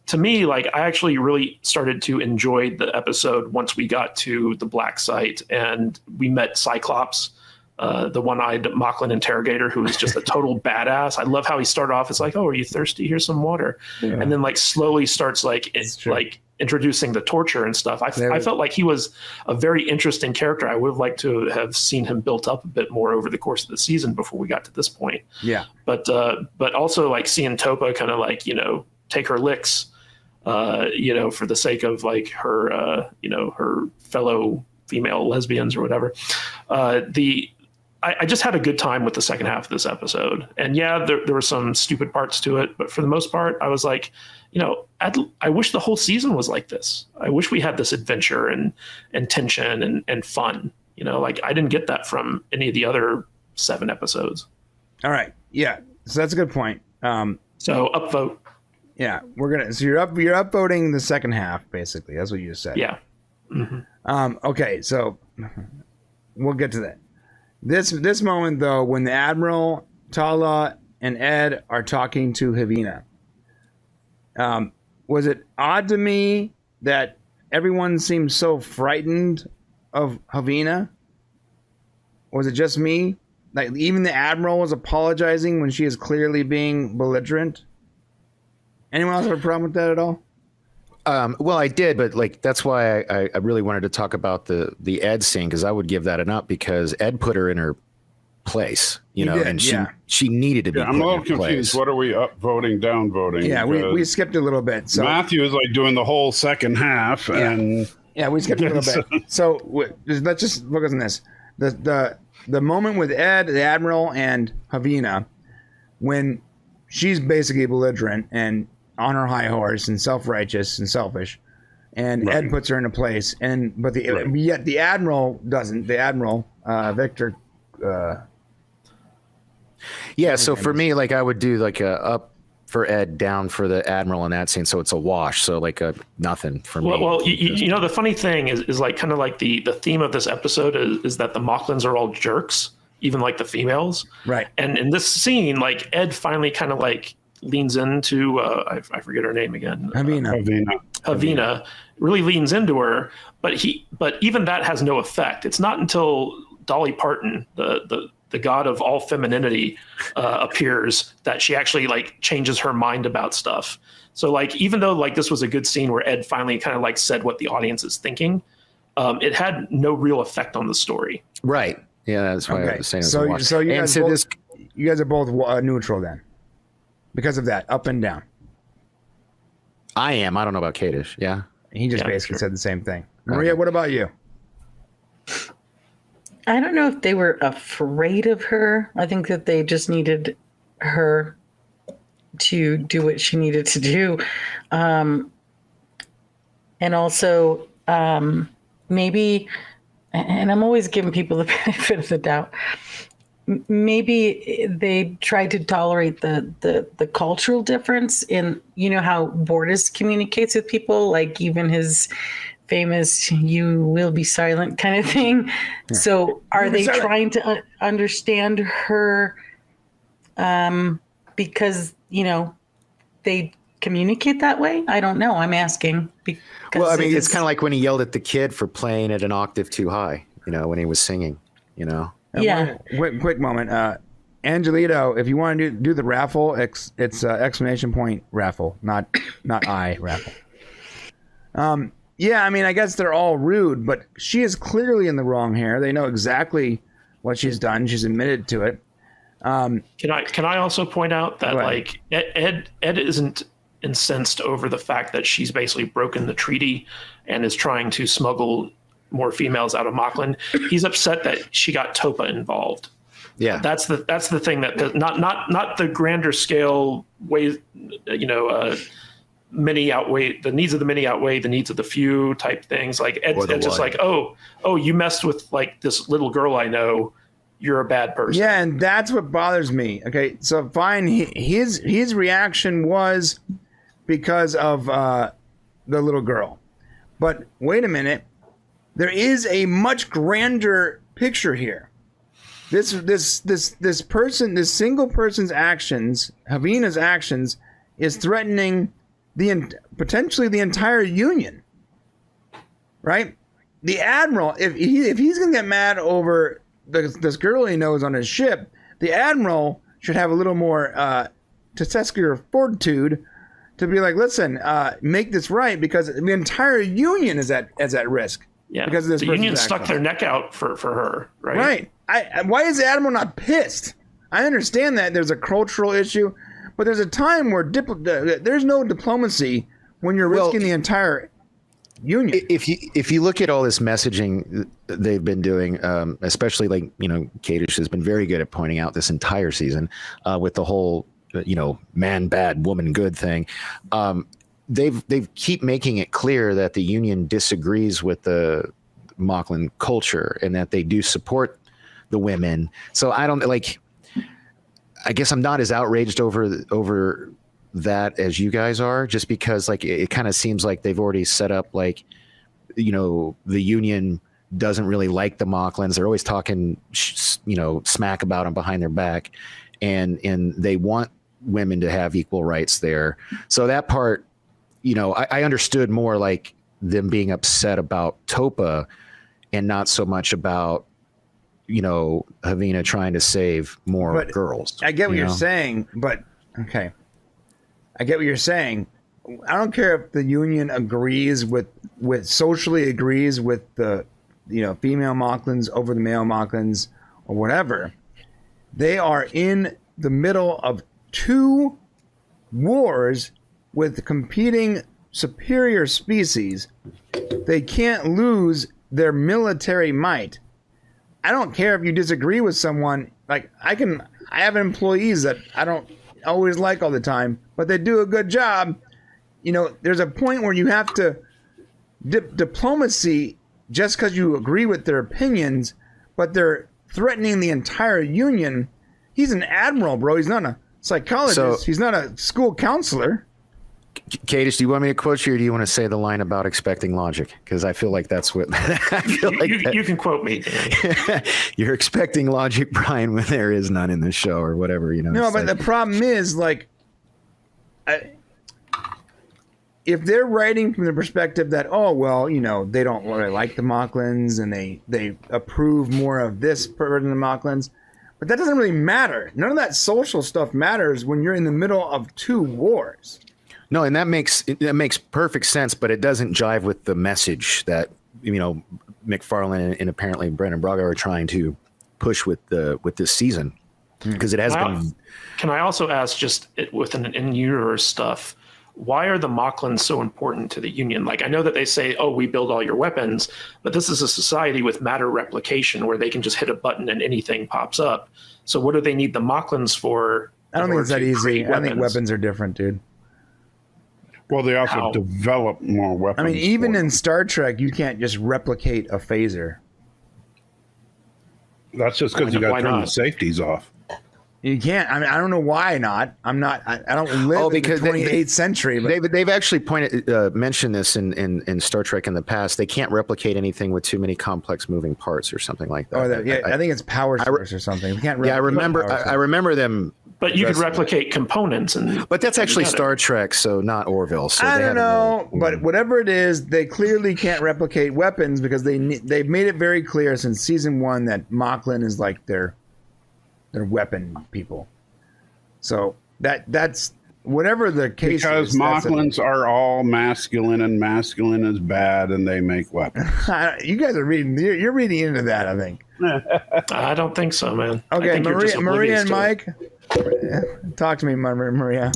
to me, like, I actually really started to enjoy the episode once we got to the black site and we met Cyclops, the one-eyed Moclan interrogator, who is just a total badass. I love how he started off as like, "Oh, are you thirsty? Here's some water," and then like slowly starts like introducing the torture and stuff. I felt like he was a very interesting character. I would have liked to have seen him built up a bit more over the course of the season before we got to this point. Yeah, but also like seeing Topa kind of like, you know, take her licks, you know, for the sake of like her, you know, her fellow female lesbians or whatever. I just had a good time with the second half of this episode. And yeah, there were some stupid parts to it, but for the most part, I was like, you know, I wish the whole season was like this. I wish we had this adventure and tension and fun. You know, like I didn't get that from any of the other 7 episodes. All right. Yeah. So that's a good point. So upvote. Yeah, so you're upvoting the second half, basically. That's what you just said. Yeah. Mm-hmm. Okay, so we'll get to that. This moment, though, when the Admiral, Tala, and Ed are talking to Heveena, was it odd to me that everyone seemed so frightened of Heveena? Or was it just me? Like, even the Admiral was apologizing when she is clearly being belligerent? Anyone else have a problem with that at all? Well, I did, but like that's why I really wanted to talk about the Ed scene, because I would give that an up because Ed put her in her place, you know, and she needed to be. I'm a little confused. Place. What are we up voting, down voting? Yeah, we skipped a little bit. So Matthew is like doing the whole second half, and we skipped a little bit. So let's just focus on this: the moment with Ed, the Admiral, and Heveena, when she's basically belligerent and on her high horse and self-righteous and selfish, and Ed puts her into place, but yet the Admiral doesn't. The Admiral, Victor. So for me, like I would do like a up for Ed, down for the Admiral in that scene, so it's a wash. So like a nothing for me. Well, you know, the funny thing is like kind of like the theme of this episode is that the Moclans are all jerks, even like the females. Right. And in this scene, like Ed finally kind of like leans into I forget her name again. Heveena really leans into her, but even that has no effect. It's not until Dolly Parton, the god of all femininity, appears that she actually like changes her mind about stuff. So like even though like this was a good scene where Ed finally kind of like said what the audience is thinking, it had no real effect on the story. Right. Yeah, that's why I was saying. So you guys are both neutral then. Because of that, up and down. I am. I don't know about Kadish. Yeah. He just basically said the same thing. Maria, what about you? I don't know if they were afraid of her. I think that they just needed her to do what she needed to do. And also, maybe, and I'm always giving people the benefit of the doubt, maybe they tried to tolerate the cultural difference in, you know, how Bortus communicates with people, like even his famous "you will be silent" kind of thing. Yeah. So are they trying to understand her because, you know, they communicate that way? I don't know. I'm asking. Well, I mean, it's kind of like when he yelled at the kid for playing at an octave too high, you know, when he was singing, you know. Yeah. Quick moment. Angelito, if you want to do the raffle, it's exclamation point raffle, not I raffle. Yeah, I mean, I guess they're all rude, but she is clearly in the wrong here. They know exactly what she's done. She's admitted to it. Can I also point out that like Ed isn't incensed over the fact that she's basically broken the treaty and is trying to smuggle more females out of Moclan. He's upset that she got Topa involved. Yeah, that's the thing that not the grander scale ways, you know, many outweigh the needs of the many outweigh the needs of the few type things. Like Ed's just like, oh, you messed with like this little girl I know, you're a bad person. Yeah, and that's what bothers me. Okay, so fine, his reaction was because of the little girl, but wait a minute. There is a much grander picture here. This person, this single person's actions, Heveena's actions, is threatening potentially the entire Union. Right? The admiral, if he's gonna get mad over this girl he knows on his ship, the admiral should have a little more testicular fortitude to be like, listen, make this right, because the entire Union is at risk. Yeah, because of this the Union stuck their neck out for her, right? Right. Why is the admiral not pissed? I understand that there's a cultural issue, but there's a time where there's no diplomacy when you're risking the entire Union. If you look at all this messaging they've been doing, especially Kadish has been very good at pointing out this entire season with the whole man bad woman good thing. They've keep making it clear that the Union disagrees with the Moclan culture and that they do support the women. So I guess I'm not as outraged over that as you guys are, just because it kind of seems like they've already set up the Union doesn't really like the Moclans. They're always talking smack about them behind their back, and they want women to have equal rights there. So that part, I understood more like them being upset about Topa and not so much about Heveena trying to save more girls. I get what you're saying, but okay. I get what you're saying. I don't care if the Union agrees with socially agrees with the female Moclans over the male Moclans or whatever. They are in the middle of two wars with competing superior species. They can't lose their military might. I don't care if you disagree with someone. I have employees that I don't always like all the time, but they do a good job. There's a point where you have to diplomacy just because you agree with their opinions, but they're threatening the entire Union. He's an admiral, bro. He's not a psychologist. He's not a school counselor. Kadish, do you want me to quote you, or do you want to say the line about expecting logic? Because I feel like that's what I feel you can quote me. You're expecting logic, Brian, when there is none in the show, or whatever. No, but the problem is if they're writing from the perspective that they don't really like the Moclans and they approve more of this version of the Moclans, but that doesn't really matter. None of that social stuff matters when you're in the middle of two wars. No, and that makes perfect sense, but it doesn't jive with the message that McFarlane and apparently Brendan Braga are trying to push with this season, because it has been. Can I also ask, just with an in-universe stuff, why are the Moclans so important to the Union? I know that they say, "Oh, we build all your weapons," but this is a society with matter replication where they can just hit a button and anything pops up. So what do they need the Moclans for? I don't think it's that easy. I think weapons are different, dude. Well, they also develop more weapons. I mean, even in Star Trek, you can't just replicate a phaser. That's just because you got to turn the safeties off. You can't. I mean, I don't know why not. I don't live in the 28th century. But they've actually mentioned this in Star Trek in the past. They can't replicate anything with too many complex moving parts or something like that. I think it's power source or something. I remember them. But you could replicate components, but that's actually Star Trek, so not Orville. So I don't know, but whatever it is, they clearly can't replicate weapons because they've made it very clear since season 1 that Moclan is like their weapon people. So that's whatever the case because is. Because Moclans are all masculine, and masculine is bad, and they make weapons. You guys are reading. You're reading into that, I think. I don't think so, man. Okay, Maria and Mike. Talk to me, Maria.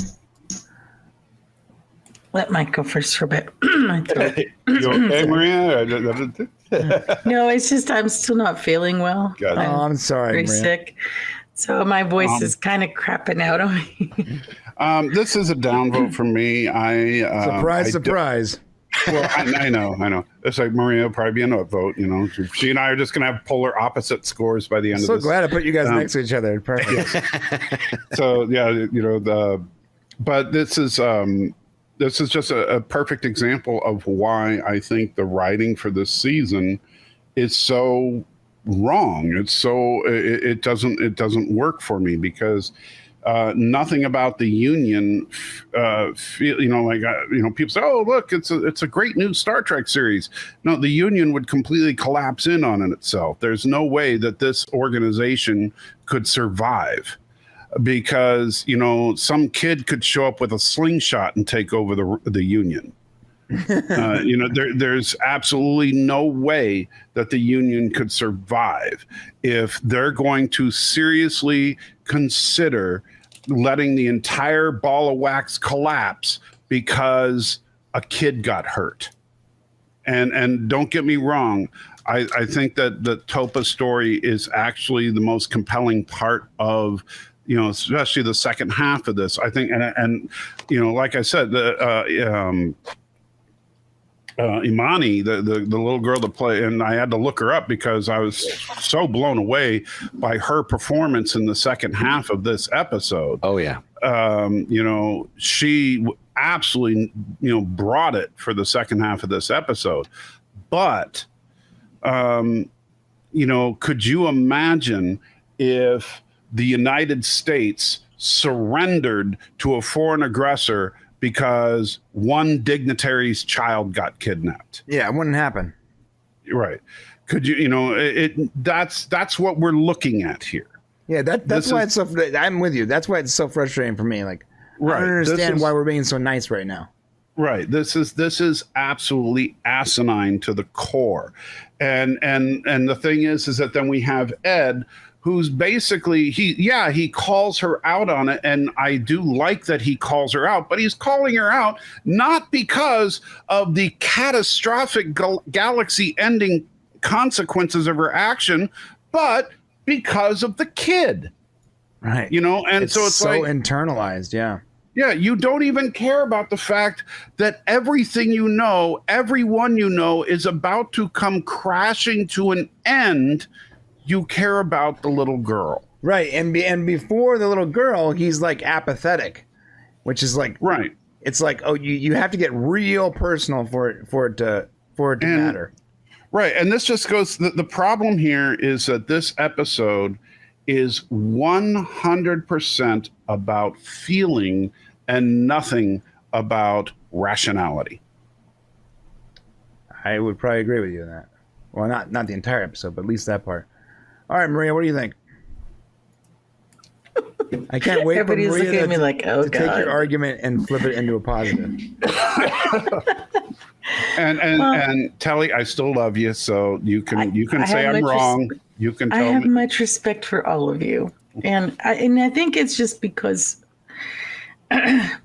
Let Mike go first for a bit. You okay, Maria? No, it's just I'm still not feeling well. I'm sorry, very Maria. sick. So my voice is kind of crapping out on me. This is a downvote for me. Surprise. Well, I know. It's like Maria will probably be a no vote. She and I are just going to have polar opposite scores by the end of this. So glad I put you guys next to each other. Perfect. So yeah, but this is just a perfect example of why I think the writing for this season is so wrong. It's so it doesn't work for me because nothing about the Union people say, oh look, it's a great new Star Trek series. No, the Union would completely collapse in on it itself. There's no way that this organization could survive because some kid could show up with a slingshot and take over the Union. There's absolutely no way that the Union could survive if they're going to seriously consider letting the entire ball of wax collapse because a kid got hurt. And don't get me wrong, I think that the Topa story is actually the most compelling part of especially the second half of this. I think, and like I said, Imani, the little girl that played, and I had to look her up because I was so blown away by her performance in the second half of this episode. Oh yeah. She absolutely, brought it for the second half of this episode. But, could you imagine if the United States surrendered to a foreign aggressor because one dignitary's child got kidnapped? Yeah, it wouldn't happen. Right. Could you, that's what we're looking at here. Yeah, that's why it's so, I'm with you. That's why it's so frustrating for me. Like, right. I don't understand why we're being so nice right now. Right. This is absolutely asinine to the core. And the thing is that then we have Ed, who's basically, he calls her out on it. And I do like that he calls her out, but he's calling her out not because of the catastrophic galaxy ending consequences of her action, but because of the kid. Right. And it's so like, internalized. Yeah. Yeah. You don't even care about the fact that everything everyone is about to come crashing to an end. You care about the little girl. Right. And before the little girl, he's like apathetic, which is like, right. It's like, oh, you have to get real personal for it to matter. Right. And this just goes, the problem here is that this episode is 100% about feeling and nothing about rationality. I would probably agree with you on that. Well, not the entire episode, but at least that part. All right, Maria, what do you think? I can't wait for Maria looking at me like, oh, to take your argument and flip it into a positive. And Telly, I still love you, so you can say I'm wrong. You can tell me. I have much respect for all of you, and I think it's just because I,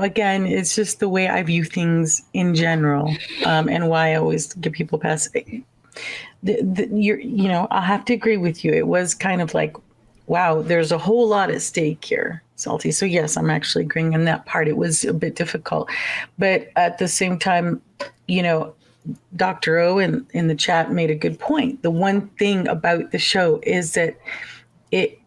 again, it's just the way I view things in general, and why I always give people pass. I'll have to agree with you. It was kind of like, wow, there's a whole lot at stake here, Salty. So yes, I'm actually agreeing on that part. It was a bit difficult, but at the same time, Dr. O in the chat made a good point. The one thing about the show is that it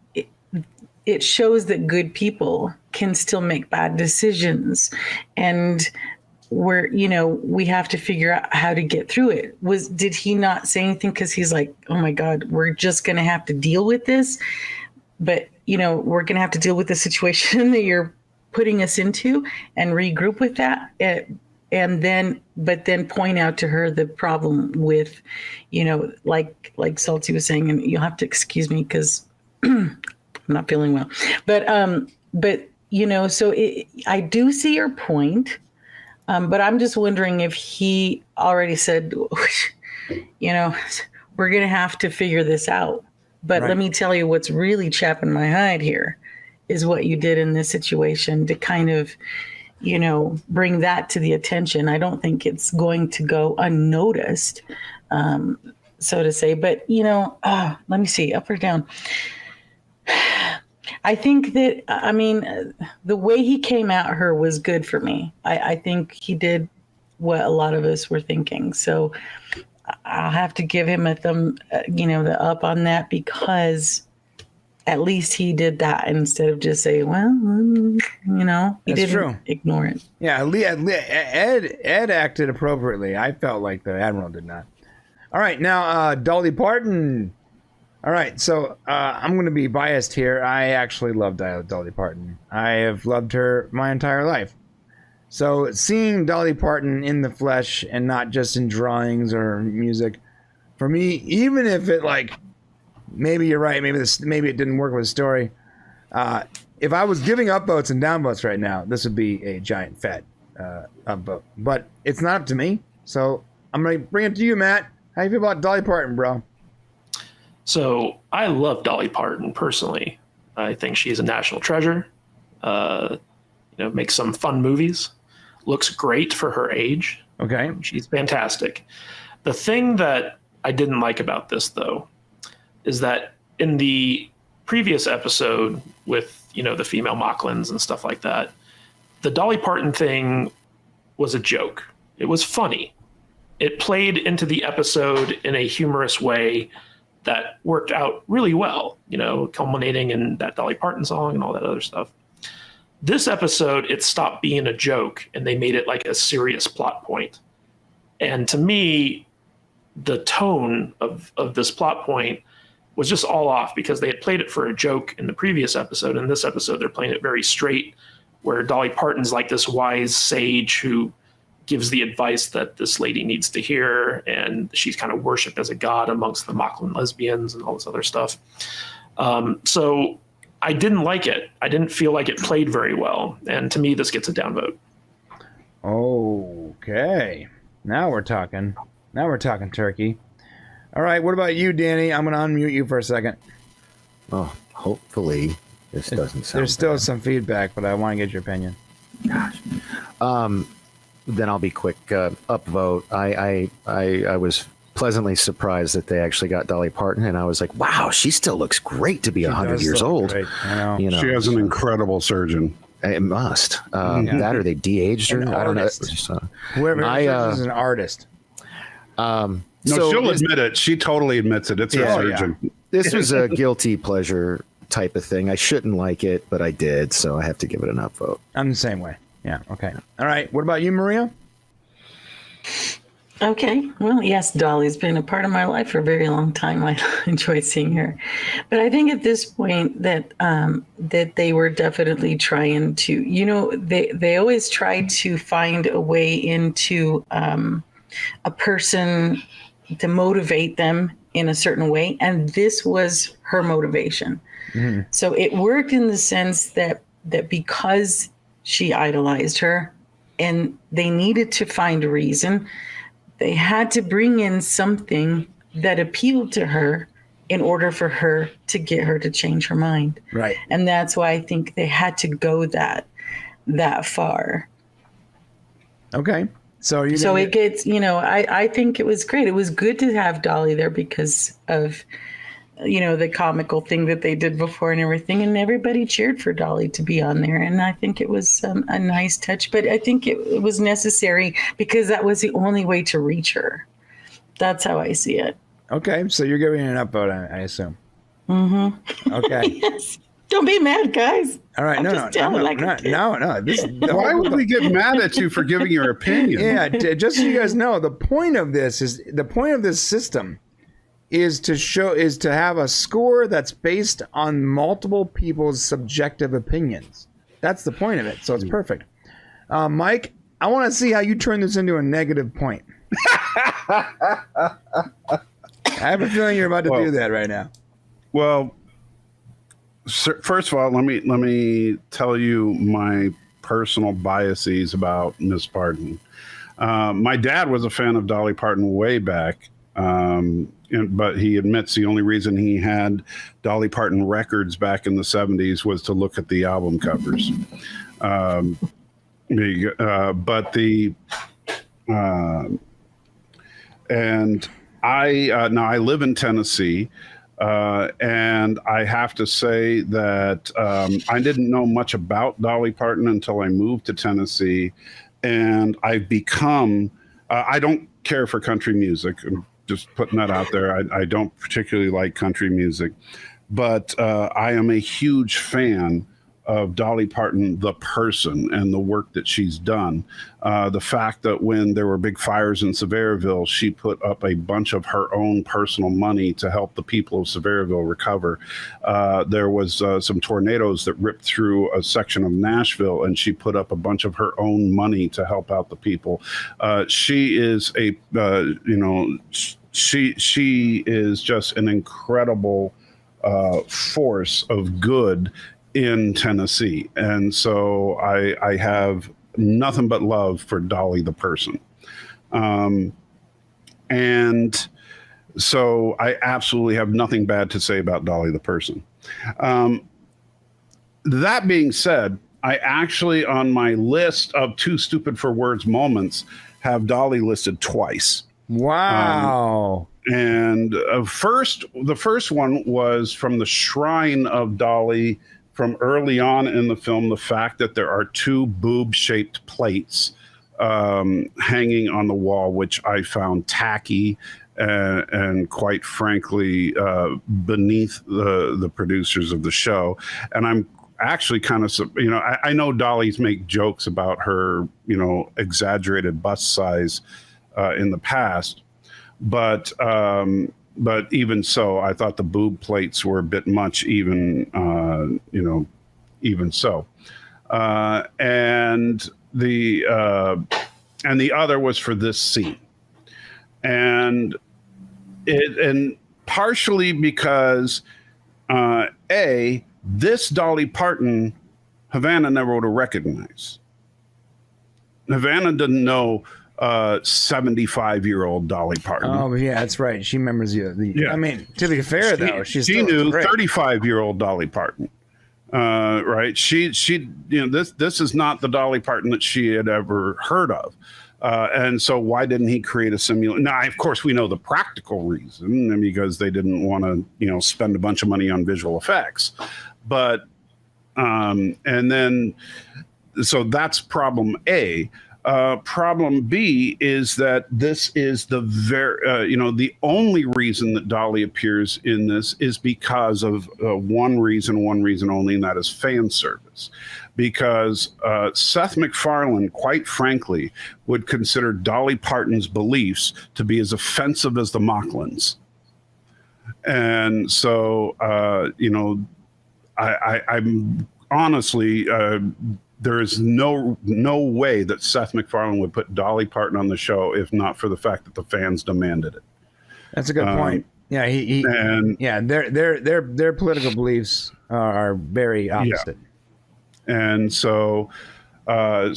shows that good people can still make bad decisions, and we have to figure out how to get through it. Did he not say anything because he's like, oh my God, we're just going to have to deal with this? But, we're going to have to deal with the situation that you're putting us into and regroup with that. But then point out to her the problem with, like Salty was saying, and you'll have to excuse me because I'm not feeling well. But so I do see your point. But I'm just wondering if he already said, we're going to have to figure this out. But Let me tell you what's really chapping my hide here is what you did in this situation to kind of, bring that to the attention. I don't think it's going to go unnoticed, so to say. But, let me see, up or down. I think that, the way he came at her was good for me. I think he did what a lot of us were thinking. So I'll have to give him the up on that, because at least he did that instead of just say, well, he didn't ignore it. Yeah, Ed acted appropriately. I felt like the Admiral did not. All right, now Dolly Parton. All right, so I'm going to be biased here. I actually love Dolly Parton. I have loved her my entire life. So seeing Dolly Parton in the flesh and not just in drawings or music, for me, even if it like, maybe you're right, maybe it didn't work with the story. If I was giving upvotes and downvotes right now, this would be a giant fat upvote. But it's not up to me, so I'm going to bring it to you, Matt. How you feel about Dolly Parton, bro? So I love Dolly Parton personally. I think she's a national treasure. Makes some fun movies. Looks great for her age. Okay. She's fantastic. The thing that I didn't like about this, though, is that in the previous episode with, the female Moclans and stuff like that, the Dolly Parton thing was a joke. It was funny. It played into the episode in a humorous way that worked out really well, culminating in that Dolly Parton song and all that other stuff. This episode, it stopped being a joke and they made it like a serious plot point. And to me, the tone of this plot point was just all off because they had played it for a joke in the previous episode. In this episode, they're playing it very straight, where Dolly Parton's like this wise sage who gives the advice that this lady needs to hear, and she's kind of worshipped as a god amongst the Moclan lesbians and all this other stuff. So I didn't like it. I didn't feel like it played very well. And to me, this gets a downvote. Okay. Now we're talking turkey. All right, what about you, Danny? I'm going to unmute you for a second. Oh, hopefully this doesn't sound There's still bad. some feedback, but I want to get your opinion. Gosh. Then I'll be quick. Upvote. I was pleasantly surprised that they actually got Dolly Parton, and I was like, wow, she still looks great to be 100 years old. Great. I know. She has an incredible surgeon. It must. That or they de-aged her. I don't know. Whoever is an artist. No, she'll admit it. She totally admits it. It's her surgeon. Yeah. This was a guilty pleasure type of thing. I shouldn't like it, but I did, so I have to give it an upvote. I'm the same way. Yeah, okay. All right, what about you, Maria? Okay. Well, yes, Dolly's been a part of my life for a very long time. I enjoy seeing her. But I think at this point that that they were definitely trying to, they always try to find a way into a person to motivate them in a certain way. And this was her motivation. Mm-hmm. So it worked in the sense that because she idolized her and they needed to find a reason, they had to bring in something that appealed to her in order for her to get her to change her mind. Right. And that's why I think they had to go that far. Okay. So it gets, I think it was great. It was good to have Dolly there because of, the comical thing that they did before and everything. And everybody cheered for Dolly to be on there. And I think it was a nice touch. But I think it was necessary because that was the only way to reach her. That's how I see it. Okay. So you're giving it an upvote, I assume. Mm-hmm. Okay. Yes. Don't be mad, guys. All right. No. Why would we get mad at you for giving your opinion? Yeah. Just so you guys know, the point of this system is to have a score that's based on multiple people's subjective opinions. That's the point of it. So it's perfect. Mike, I want to see how you turn this into a negative point. I have a feeling you're about to do that right now. Well, first of all, let me tell you my personal biases about Miss Parton. My dad was a fan of Dolly Parton way back, but he admits the only reason he had Dolly Parton records back in the 70s was to look at the album covers. And I live in Tennessee. And I have to say that I didn't know much about Dolly Parton until I moved to Tennessee. And I've become, I don't care for country music. I'm just putting that out there. I don't particularly like country music. But I am a huge fan of Dolly Parton, the person, and the work that she's done. The fact that when there were big fires in Sevierville, she put up a bunch of her own personal money to help the people of Sevierville recover. There was some tornadoes that ripped through a section of Nashville, and she put up a bunch of her own money to help out the people. She is she is just an incredible force of good in Tennessee. And so I have nothing but love for Dolly the person. And so I absolutely have nothing bad to say about Dolly the person. That being said, I actually, on my list of too stupid for words moments, have Dolly listed twice. Wow. And the first one was from the shrine of Dolly from early on in the film, the fact that there are two boob-shaped plates hanging on the wall, which I found tacky and quite frankly beneath the producers of the show. And I'm actually kind of, I know Dolly's make jokes about her, exaggerated bust size in the past, but even so, I thought the boob plates were a bit much, even so. And the other was for this scene, and partially because this Dolly Parton, Heveena never would have recognized. Heveena didn't know 75-year-old Dolly Parton. Oh, yeah, that's right. She remembers you. Yeah. I mean, to be fair, though, she knew 35-year-old Dolly Parton. Right? She this is not the Dolly Parton that she had ever heard of. And so why didn't he create a simulation? Now, of course, we know the practical reason, because they didn't want to, spend a bunch of money on visual effects. But, and then, so that's problem A. Problem B is that this is the the only reason that Dolly appears in this is because of one reason only, and that is fan service. Because Seth MacFarlane, quite frankly, would consider Dolly Parton's beliefs to be as offensive as the Moclans. And so, I'm honestly, there is no way that Seth MacFarlane would put Dolly Parton on the show if not for the fact that the fans demanded it. That's a good point. Yeah, their political beliefs are very opposite. Yeah. And so, the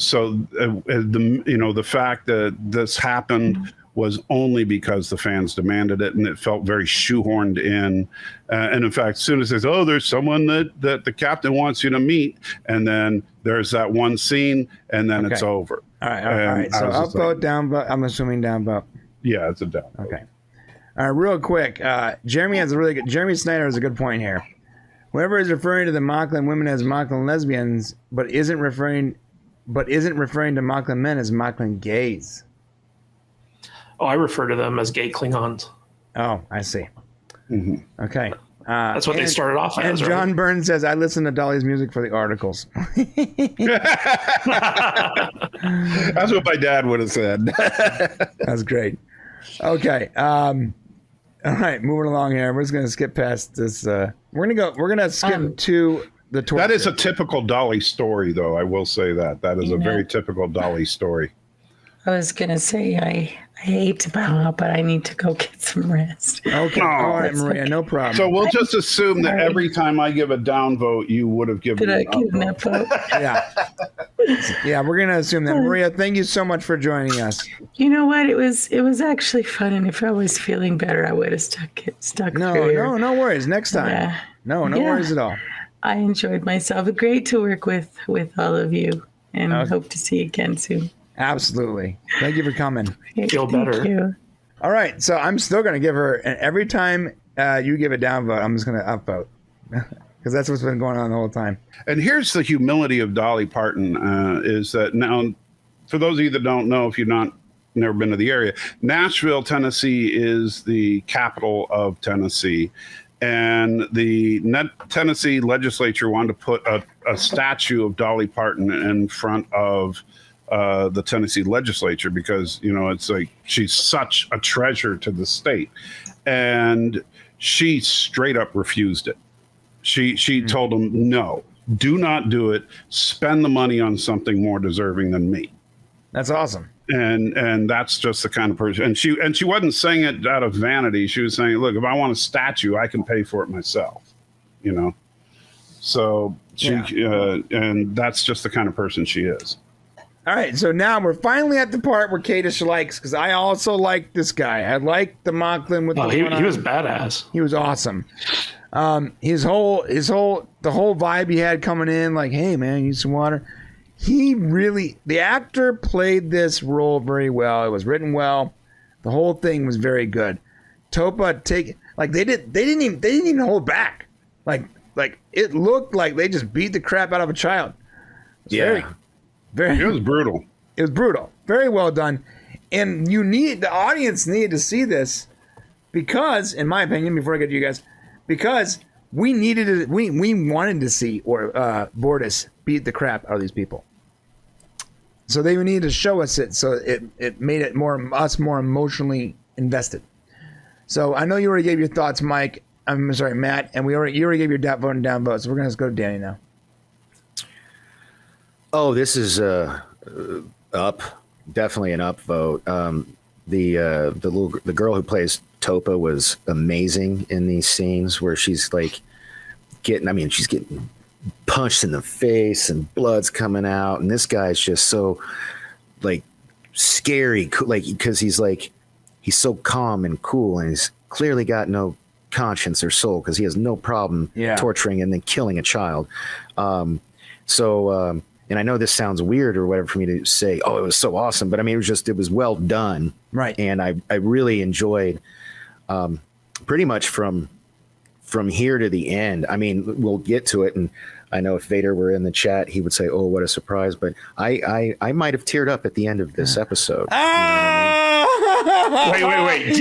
fact that this happened was only because the fans demanded it, and it felt very shoehorned in. And in fact, as soon as it says, "Oh, there's someone that the captain wants you to meet," and then there's that one scene, and then it's over. All right. So up vote, down vote. I'm assuming down vote. Yeah, it's a down vote. Okay. All right, real quick. Jeremy Snyder has a good point here. Whoever is referring to the Moclan women as Moclan lesbians, but isn't referring to Moclan men as Moclan gays. Oh, I refer to them as gay Klingons. Oh, I see. Mm-hmm. Okay. That's what they started off as. And John right? Burns says, I listen to Dolly's music for the articles. That's what my dad would have said. That's great. Okay. All right, moving along here. We're just going to skip past this. We're going to skip to the torture. That is a typical Dolly story, though. I will say that. That is a very typical Dolly story. I was going to say, I hate to bow out, but I need to go get some rest. Okay. All right, Maria, no problem. So we'll just assume that every time I give a down vote, you would have given an up vote. Yeah. Yeah, we're going to assume that. Maria, thank you so much for joining us. You know what? It was actually fun, and if I was feeling better, I would have stuck No worries. Next time. Yeah. No worries at all. I enjoyed myself. Great to work with all of you, and hope to see you again soon. Absolutely. Thank you for coming. Feel better. Thank you. All right. So I'm still going to give her, and every time you give a down vote, I'm just going to up vote. Because that's what's been going on the whole time. And here's the humility of Dolly Parton is that now, for those of you that don't know, if you've never been to the area, Nashville, Tennessee is the capital of Tennessee. and the Tennessee legislature wanted to put a statue of Dolly Parton in front of the Tennessee legislature because, you know, it's like she's such a treasure to the state. And she straight up refused it. She told them, no, do not do it. Spend the money on something more deserving than me. That's awesome. And that's just the kind of person. And she wasn't saying it out of vanity. She was saying, look, if I want a statue, I can pay for it myself, you know? So and that's just the kind of person she is. All right, so now we're finally at the part where Kadish likes, because I also like this guy. I like the Moclan with he was badass. He was awesome. The whole vibe he had coming in, like, hey man, you need some water. The actor played this role very well. It was written well. The whole thing was very good. Topa they didn't even hold back. Like it looked like they just beat the crap out of a child. It was brutal. It was brutal. Very well done. And the audience needed to see this because, in my opinion, before I get to you guys, because we wanted to see Bortus beat the crap out of these people. So they needed to show us it, so it made it more emotionally invested. So I know you already gave your thoughts, Mike. I'm sorry, Matt, and you already gave your vote and down vote. So we're gonna go to Danny now. Oh, this is up, definitely an up vote. The girl who plays Topa was amazing in these scenes where she's like she's getting punched in the face and blood's coming out, and this guy's just so like scary, like because he's so calm and cool, and he's clearly got no conscience or soul because he has no problem torturing and then killing a child. And I know this sounds weird or whatever for me to say, oh, it was so awesome, but I mean, it was well done. Right. And I really enjoyed pretty much from here to the end. I mean, we'll get to it. And I know if Vader were in the chat, he would say, oh, what a surprise. But I might have teared up at the end of this episode. You know what I mean? Wait.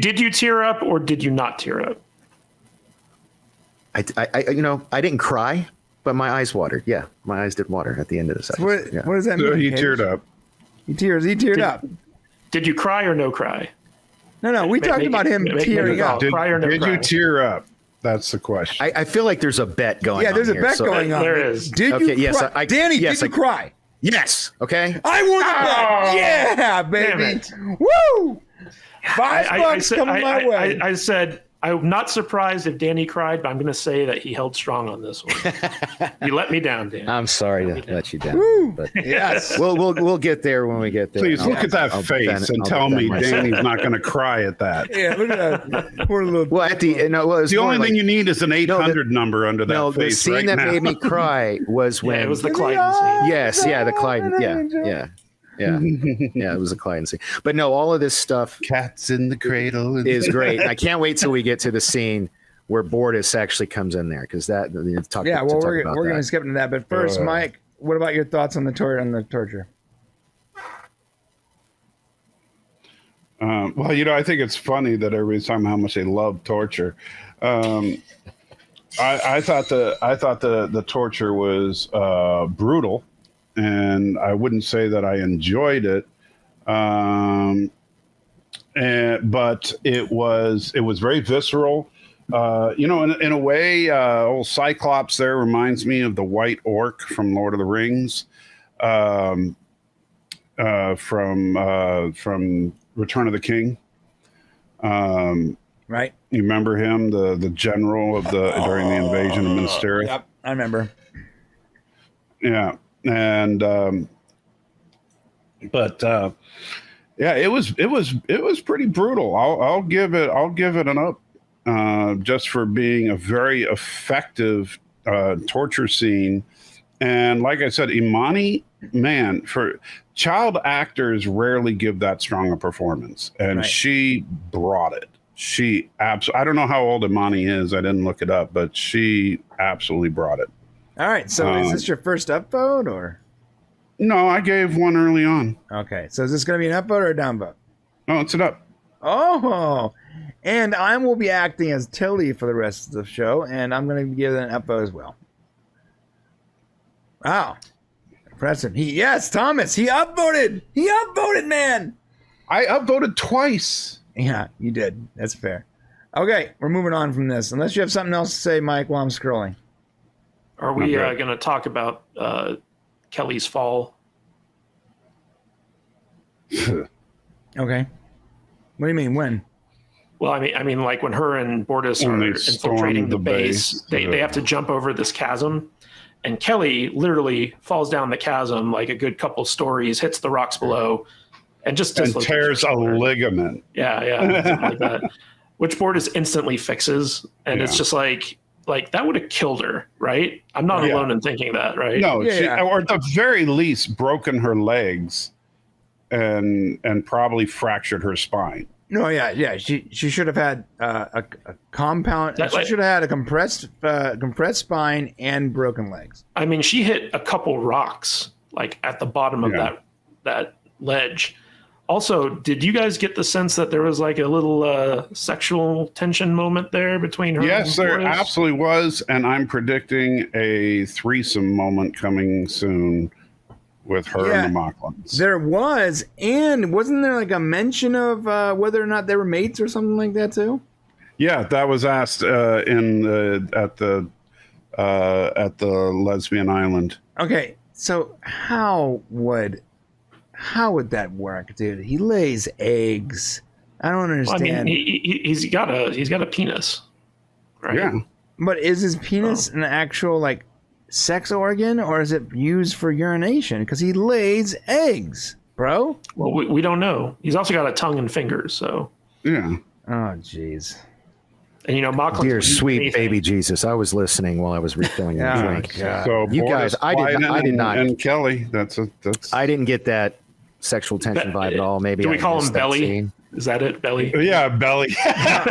Did you tear up or did you not tear up? I didn't cry. But my eyes watered. Yeah, my eyes did water at the end of this episode. What does that mean? So he teared up. He teared up. Did you cry or no cry? No. We talked about him tearing up. Did cry? you tear up? That's the question. I feel like there's a bet going on. Yeah, there's a bet going on. There is. Did you cry? Danny, did you cry? Yes. Okay. I won the bet. Yeah, baby. Woo! $5 coming my way. I said, I'm not surprised if Danny cried, but I'm going to say that he held strong on this one. You let me down, Dan. I'm sorry to let you down. But yes. We'll get there when we get there. Please look at that face and tell me Danny's not going to cry at that. Yeah, look at that poor little. Well, the only thing you need is an 800 number under that face. No, the scene that made me cry was when it was the Clyden scene. Yes, the Clyden. Yeah. It was a client scene. But no, all of this stuff Cats in the cradle is great. I can't wait till we get to the scene where Bortus actually comes in there because we're going to skip into that. But first, Mike, what about your thoughts on the torture? Well, I think it's funny that everybody's talking about how much they love torture. I thought the torture was brutal. And I wouldn't say that I enjoyed it, but it was very visceral. In a way, old Cyclops there reminds me of the White Orc from Lord of the Rings, from Return of the King. Right. You remember him, the general during the invasion of Minas Tirith? Yep, I remember. Yeah. And it was pretty brutal. I'll give it an up just for being a very effective torture scene. And like I said, Imani, man, for child actors rarely give that strong a performance, and she brought it. I don't know how old Imani is. I didn't look it up, but she absolutely brought it. All right, so is this your first upvote or? No, I gave one early on. Okay, so is this going to be an upvote or a downvote? Oh, it's an up. Oh, And I will be acting as Tilly for the rest of the show, and I'm going to give it an upvote as well. Wow. Impressive. Yes, Thomas, he upvoted. He upvoted, man. I upvoted twice. Yeah, you did. That's fair. Okay, we're moving on from this. Unless you have something else to say, Mike, while I'm scrolling. Are we going to talk about Kelly's fall? Okay. What do you mean? When? Well, I mean, like when her and Bortus When are they infiltrating stormed the the base, base. they have to jump over this chasm, and Kelly literally falls down the chasm like a good couple stories, hits the rocks below, and just And dislocates tears her a shoulder. ligament. Yeah, something like that. Which Bortus instantly fixes, and it's Yeah. just like that would have killed her, right? I'm not Yeah. alone in thinking that, right? No, Yeah. or at the very least, broken her legs and probably fractured her spine. No, yeah. She should have had a compound. That- She should have had a compressed spine and broken legs. I mean, she hit a couple rocks like at the bottom of Yeah. that ledge. Also, did you guys get the sense that there was like a little sexual tension moment there between her? Yes, and there Bortus? absolutely was, and I'm predicting a threesome moment coming soon with her Yeah. and the Moclans. There was, and wasn't there like a mention of whether or not they were mates or something like that too? Yeah, that was asked at the lesbian island. Okay, so how would that work, dude? He lays eggs. I don't Well, I understand. mean, he's got a penis, right? Yeah. But is his penis an actual like sex organ, or is it used for urination? Because he lays eggs, bro. Well, we don't know. He's also got a tongue and fingers, so. Yeah. Oh, jeez. And Moclan. Dear sweet baby Jesus, I was listening while I was refilling your Oh, drink. God. So You Bortus, guys, I did not. And Kelly, that's I didn't get that sexual tension vibe at all. Maybe Do we I call missed him that Belly? scene. Is that it, Belly? yeah, belly. I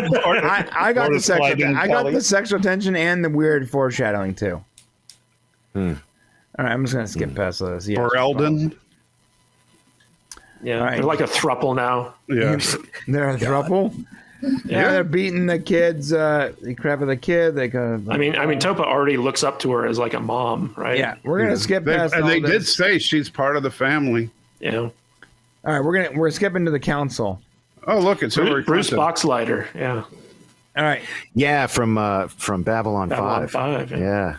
got the Bortus sliding sexual. I got Kelly. the sexual tension and the weird foreshadowing too. All right, I'm just gonna skip past those. Yeah, Or Eldon. Yeah, All right. they're like a throuple now. Yeah. they're a throuple. Yeah, they're beating the kids. They crap with the kid. They go. I mean, Topa already looks up to her as like a mom, right? Yeah, we're gonna skip past. And all they this. did say she's part of the family. Yeah. All right, we're skipping to the council. Oh, look, it's Hillary Bruce Clinton. Boxleiter. Yeah. All right, Yeah, from Babylon, Babylon 5. 5. Yeah,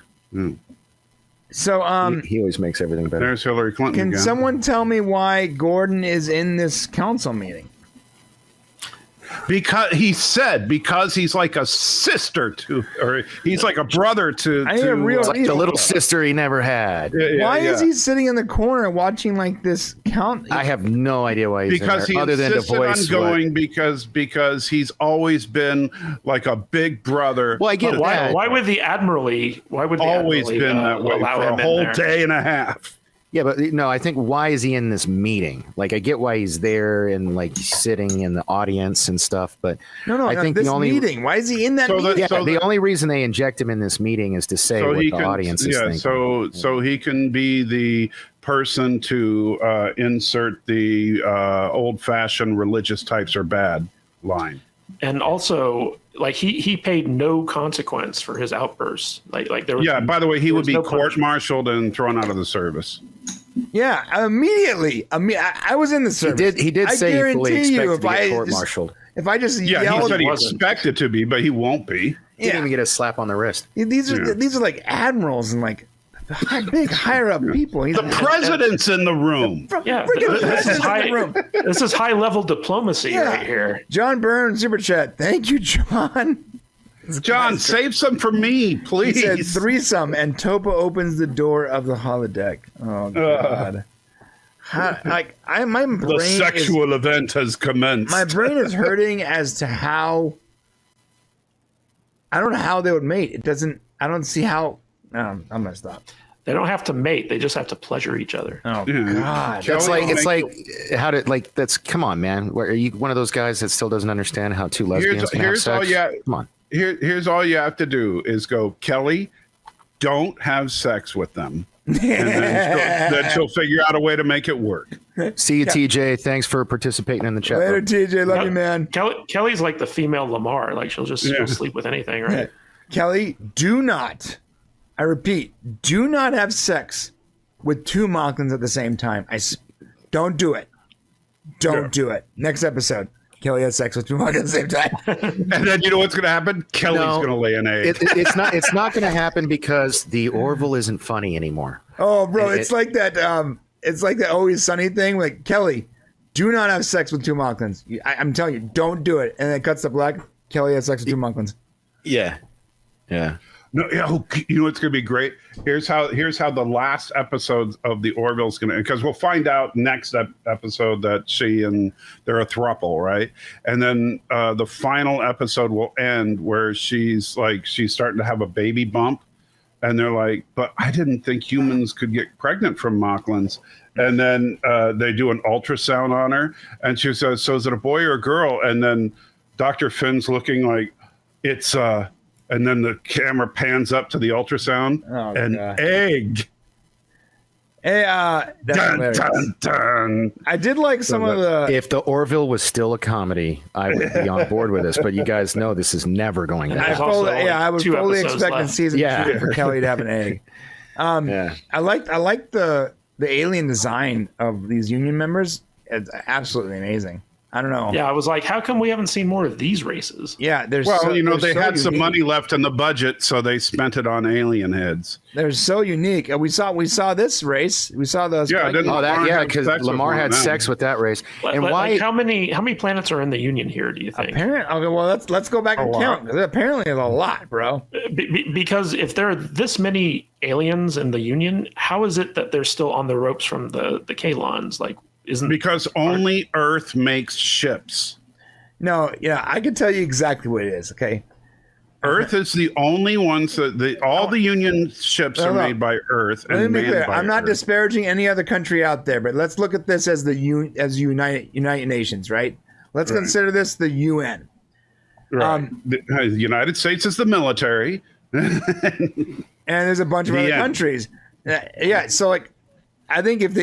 so he always makes everything better. There's Hillary Clinton can again. someone tell me why Gordon is in this council meeting? Because he's like a sister to, or he's like a brother to. I need a real It's like the reason. little sister he never had. Why is he sitting in the corner watching like this count? I have no idea why he's Because in he there, other than to insisted voice on what- going because he's always been like a big brother. Well, I get But why, that. why would the Admirally? Why would the always Admirally, been that way allow for him a in whole there? day and a half. Yeah, but no, I think why is he in this meeting? Like, I get why he's there and like sitting in the audience and stuff, but No, I think this the only meeting. Why is he in that So meeting? yeah, So the the- only reason they inject him in this meeting is to say what the audience is thinking. so he can be the person to insert the old-fashioned religious types are bad line. And also, like he paid no consequence for his outbursts. Like there was. Yeah. By the way, he there would was be no punishment. court-martialed and thrown out of the service. Yeah, immediately. I was in the service. He did I say he fully guarantee you, expected to get court-martialed. if I just Yeah, he yelled, said he wasn't. expected to be, but he won't be. He didn't even get a slap on the wrist. these Yeah. are like admirals and like big higher up people. He's The president's in the room. Yeah, Freaking this is president's in the high. room. This is high level diplomacy Yeah. right here. John Byrne super chat. Thank you, John. John, save some for me, He please. said threesome, and Topa opens the door of the holodeck. Oh God! My brain The sexual event has commenced. my brain is hurting as to how. I don't know how they would mate. It doesn't. I don't see how. I'm gonna stop. They don't have to mate; they just have to pleasure each other. Oh Yeah. God! It's Kelly like will it's make like how did like that's come on, man. Where are you one of those guys that still doesn't understand how two lesbians can have here's all sex? you Come on. here's all you have to do is go, Kelly, don't have sex with them. and then she'll figure out a way to make it work. See you, TJ. Thanks for participating in the chat. Later, TJ. Love you, man. Kelly's like the female Lamar. Like she'll sleep with anything, right? Yeah. Kelly, do not, I repeat, do not have sex with 2 Moclans at the same time. Don't do it. Don't do it. Next episode, Kelly has sex with 2 Moclans at the same time. And then you know what's going to happen? Kelly's going to lay an egg. It's not going to happen because the Orville isn't funny anymore. Oh, bro, it's like that. It's like the Always Sunny thing. Like, Kelly, do not have sex with 2 Moclans. I'm telling you, don't do it. And then it cuts to black. Kelly has sex with 2 Moclans. Yeah. No, you know what's going to be great? Here's how the last episode of the Orville's going to, because we'll find out next episode that they're a throuple, right? And then the final episode will end where she's starting to have a baby bump, and they're like, but I didn't think humans could get pregnant from Moclans. And then they do an ultrasound on her, and she says, so is it a boy or a girl? And then Dr. Finn's looking like it's and then the camera pans up to the ultrasound. God. Egg. Hey, that's dun, dun. I did like some of the. If the Orville was still a comedy, I would be on board with this. But you guys know this is never going to happen. I was fully expecting season 2 for Kelly to have an egg. I like the alien design of these Union members. It's absolutely amazing. I don't know. Yeah, I was like, how come we haven't seen more of these races? Yeah, they had some money left in the budget, so they spent it on alien heads. They're so unique. We saw this race. We saw those. Because Lamar had sex with that race. And why? Like, how many planets are in the Union here? Do you think? Apparently, okay. Well, let's go back and count. Apparently, there's a lot, bro. Because if there are this many aliens in the Union, how is it that they're still on the ropes from the Kalons? Like. Because only Earth makes ships. No, I can tell you exactly what it is. Okay, Earth is the only ones that all the Union ships are made by Earth. Let me be clear. I'm not disparaging any other country out there, but let's look at this as the United Nations, right? Let's consider this the UN. Right. The United States is the military, and there's a bunch of other countries. Yeah, so like, I think if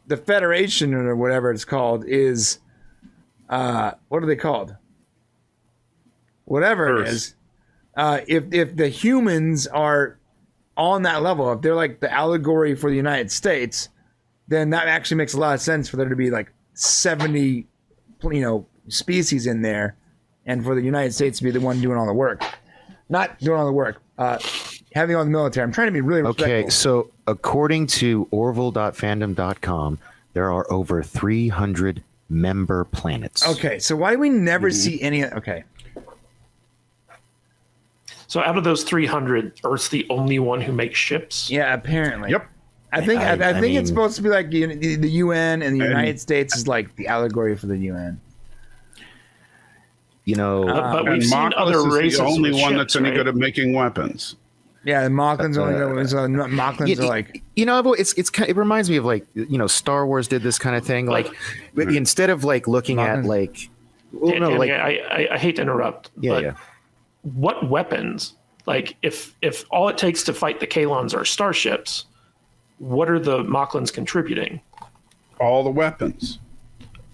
the Federation or whatever it's called is, what are they called? Whatever Earth. It is. If the humans are on that level, if they're like the allegory for the United States, then that actually makes a lot of sense for there to be like 70, species in there, and for the United States to be the one doing all the work, not doing all the work. Having on the military. I'm trying to be really respectful. Okay, so according to Orville.fandom.com, there are over 300 member planets. Okay, so why do we never see any? Okay. So out of those 300, Earth's the only one who makes ships? Yeah, apparently. Yep. I think it's supposed to be like the UN, and the United States is like the allegory for the UN. But we've seen other races. The only one ships, that's any good at making weapons. Yeah, the Moclans only good. So Moclans are like. It reminds me of like Star Wars did this kind of thing. Like instead of like looking Moclans. at like. I hate to interrupt. But what weapons? Like if all it takes to fight the Kalons are starships, what are the Moclans contributing? All the weapons.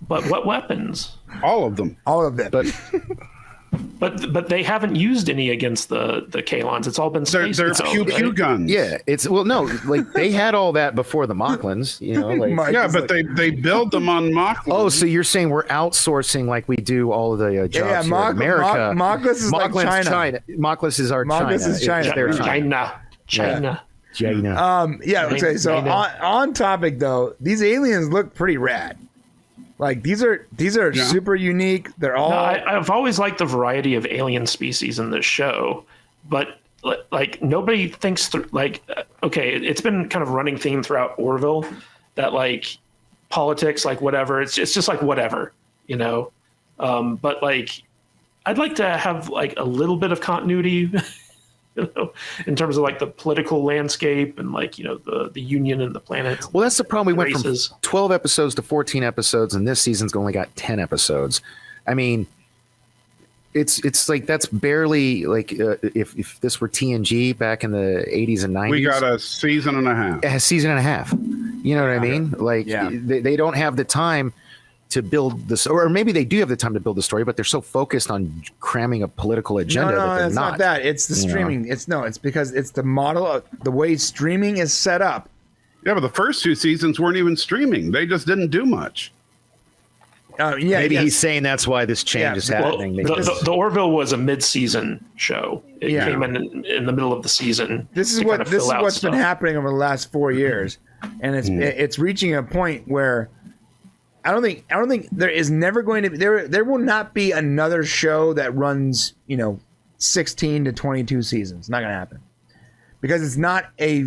But what weapons? All of them. All of them. But they haven't used any against the Kalons. It's all been space. They're pew guns. Yeah, they had all that before the Moclans. But they build them on Moclans. Oh, so you're saying we're outsourcing like we do all of the jobs here in America? Moclus is like China. Moclus is our China. Moclus is China. China. Okay. So on topic though, these aliens look pretty rad. Like these are super unique. They're all. I've always liked the variety of alien species in this show, but like nobody thinks through. Like, okay, it's been kind of running theme throughout Orville that like politics, like whatever. It's just like whatever, But like, I'd like to have like a little bit of continuity. In terms of like the political landscape and like the Union and the planet. Well, that's the problem. We went from 12 episodes to 14 episodes, and this season's only got 10 episodes. I mean, it's like that's barely like if this were TNG back in the 80s and 90s. We got a season and a half. A season and a half. You know what I mean? Like they don't have the time to build this, or maybe they do have the time to build the story, but they're so focused on cramming a political agenda that they're it's not that. It's the streaming. It's because it's the model of the way streaming is set up. Yeah, but the first 2 seasons weren't even streaming. They just didn't do much. Maybe he's saying that's why this change is happening. Well, the Orville was a mid-season show. It came in the middle of the season. This is what's been happening over the last 4 years, and it's reaching a point where I don't think there is never going to be there will not be another show that runs 16 to 22 seasons. It's not going to happen because it's not a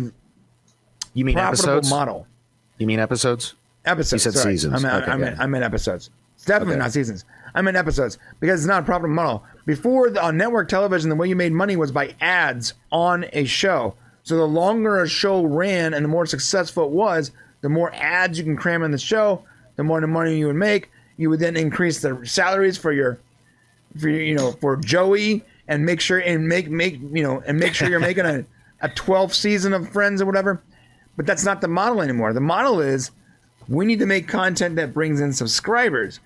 profitable model. You mean episodes? Episodes. You said seasons. I meant episodes. It's definitely not seasons. I meant episodes because it's not a profitable model. Before on network television, the way you made money was by ads on a show. So the longer a show ran and the more successful it was, the more ads you can cram in the show, the more the money you would make. You would then increase the salaries for Joey and make sure you're making a 12th season of Friends or whatever. But that's not the model anymore. The model is we need to make content that brings in subscribers.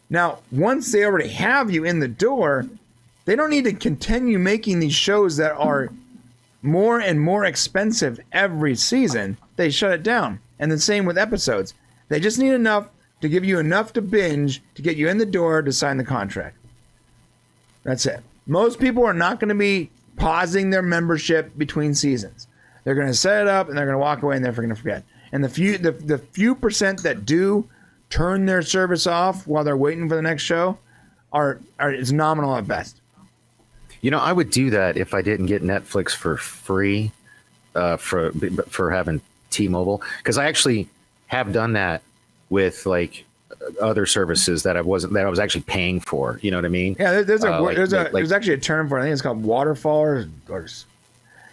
Now, once they already have you in the door, they don't need to continue making these shows that are more and more expensive every season. They shut it down. And the same with episodes. They just need enough to give you enough to binge to get you in the door to sign the contract. That's it. Most people are not going to be pausing their membership between seasons. They're going to set it up and they're going to walk away and they're going to forget. And the few percent that do turn their service off while they're waiting for the next show is nominal at best. I would do that if I didn't get Netflix for free for having T-Mobile, because I actually have done that with like other services that I was actually paying for. You know what I mean? Yeah, there's actually a term for it. I think it's called waterfall or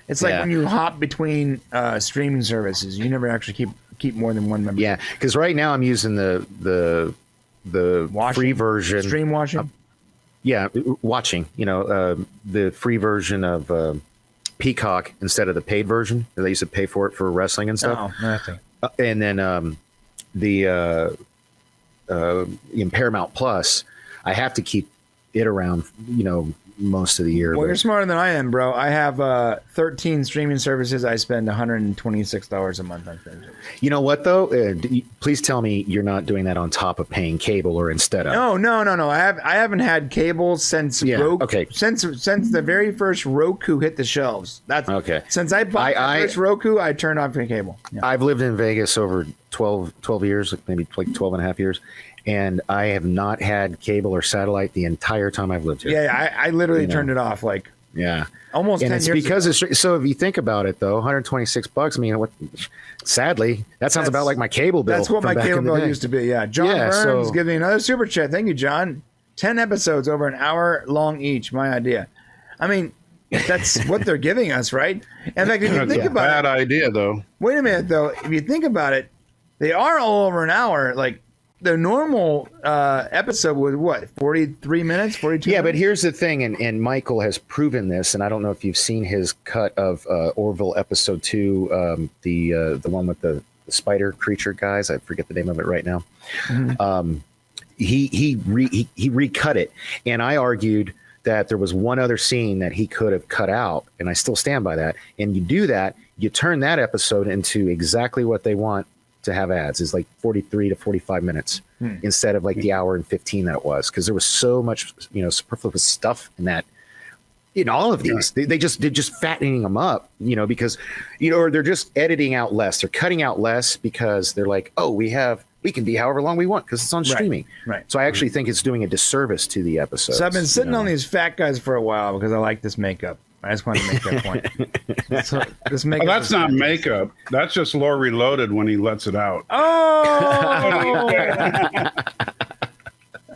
it's like when you hop between streaming services, you never actually keep more than one member. Yeah, because right now I'm using the free version. Stream watching? Watching. The free version of Peacock instead of the paid version. They used to pay for it for wrestling and stuff. Oh, nothing. And then in Paramount Plus, I have to keep it around, most of the year. Well, you're smarter than I am, bro. I have 13 streaming services. I spend $126 a month on streaming. You know what, though? Please tell me you're not doing that on top of paying cable or instead of. No. I haven't had cable since Roku. Okay. Since the very first Roku hit the shelves. That's okay. Since I bought the first Roku, I turned off the cable. Yeah. I've lived in Vegas over 12 years, maybe like 12 and a half years. And I have not had cable or satellite the entire time I've lived here. Yeah, I literally turned it off almost and 10 it's years because ago. It's so if you think about it though, $126. I mean, sadly, that sounds about like my cable bill. That's what my cable bill used to be. Yeah, John Burns giving me another super chat. Thank you, John. 10 episodes over an hour long each. My idea. I mean, that's what they're giving us, right? In fact, if you think about it, bad idea though. Wait a minute though. If you think about it, they are all over an hour. Like. The normal episode was what, 43 minutes, 42 minutes? But here's the thing, and Michael has proven this, and I don't know if you've seen his cut of Orville episode 2, the one with the spider creature guys. I forget the name of it right now. Mm-hmm. He recut it, and I argued that there was one other scene that he could have cut out, and I still stand by that. And you do that, you turn that episode into exactly what they want to have ads, is like 43 to 45 minutes instead of like the hour and 15 that it was, because there was so much superfluous stuff in that, in all of these. They're just fattening them up, because or they're just editing out less, they're cutting out less because they're like, oh, we can be however long we want because it's on streaming. Right. So I actually think it's doing a disservice to the episode. So I've been sitting on these fat guys for a while because I like this makeup. I just wanted to make that point. So this makeup that's not makeup. That's just Lore Reloaded when he lets it out. Oh!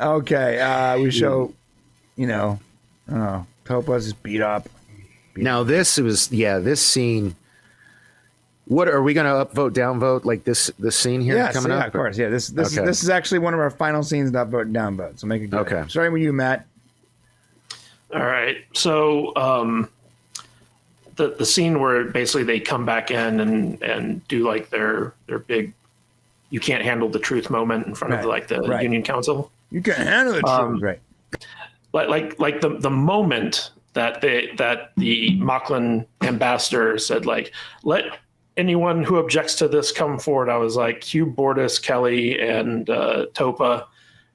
Okay. We show, Topa's just beat up. Now this scene. What are we going to upvote, downvote, like this scene here coming up? Yeah, of course. Yeah, this is actually one of our final scenes to upvote, downvote. So make it good. Okay. Starting with you, Matt. All right. So the scene where basically they come back in and do like their big "you can't handle the truth" moment in front of like the Union Council. You can't handle the truth, right? Like the moment that the Moclan ambassador said, like, let anyone who objects to this come forward. I was like, cue Bortus, Kelly, and Topa,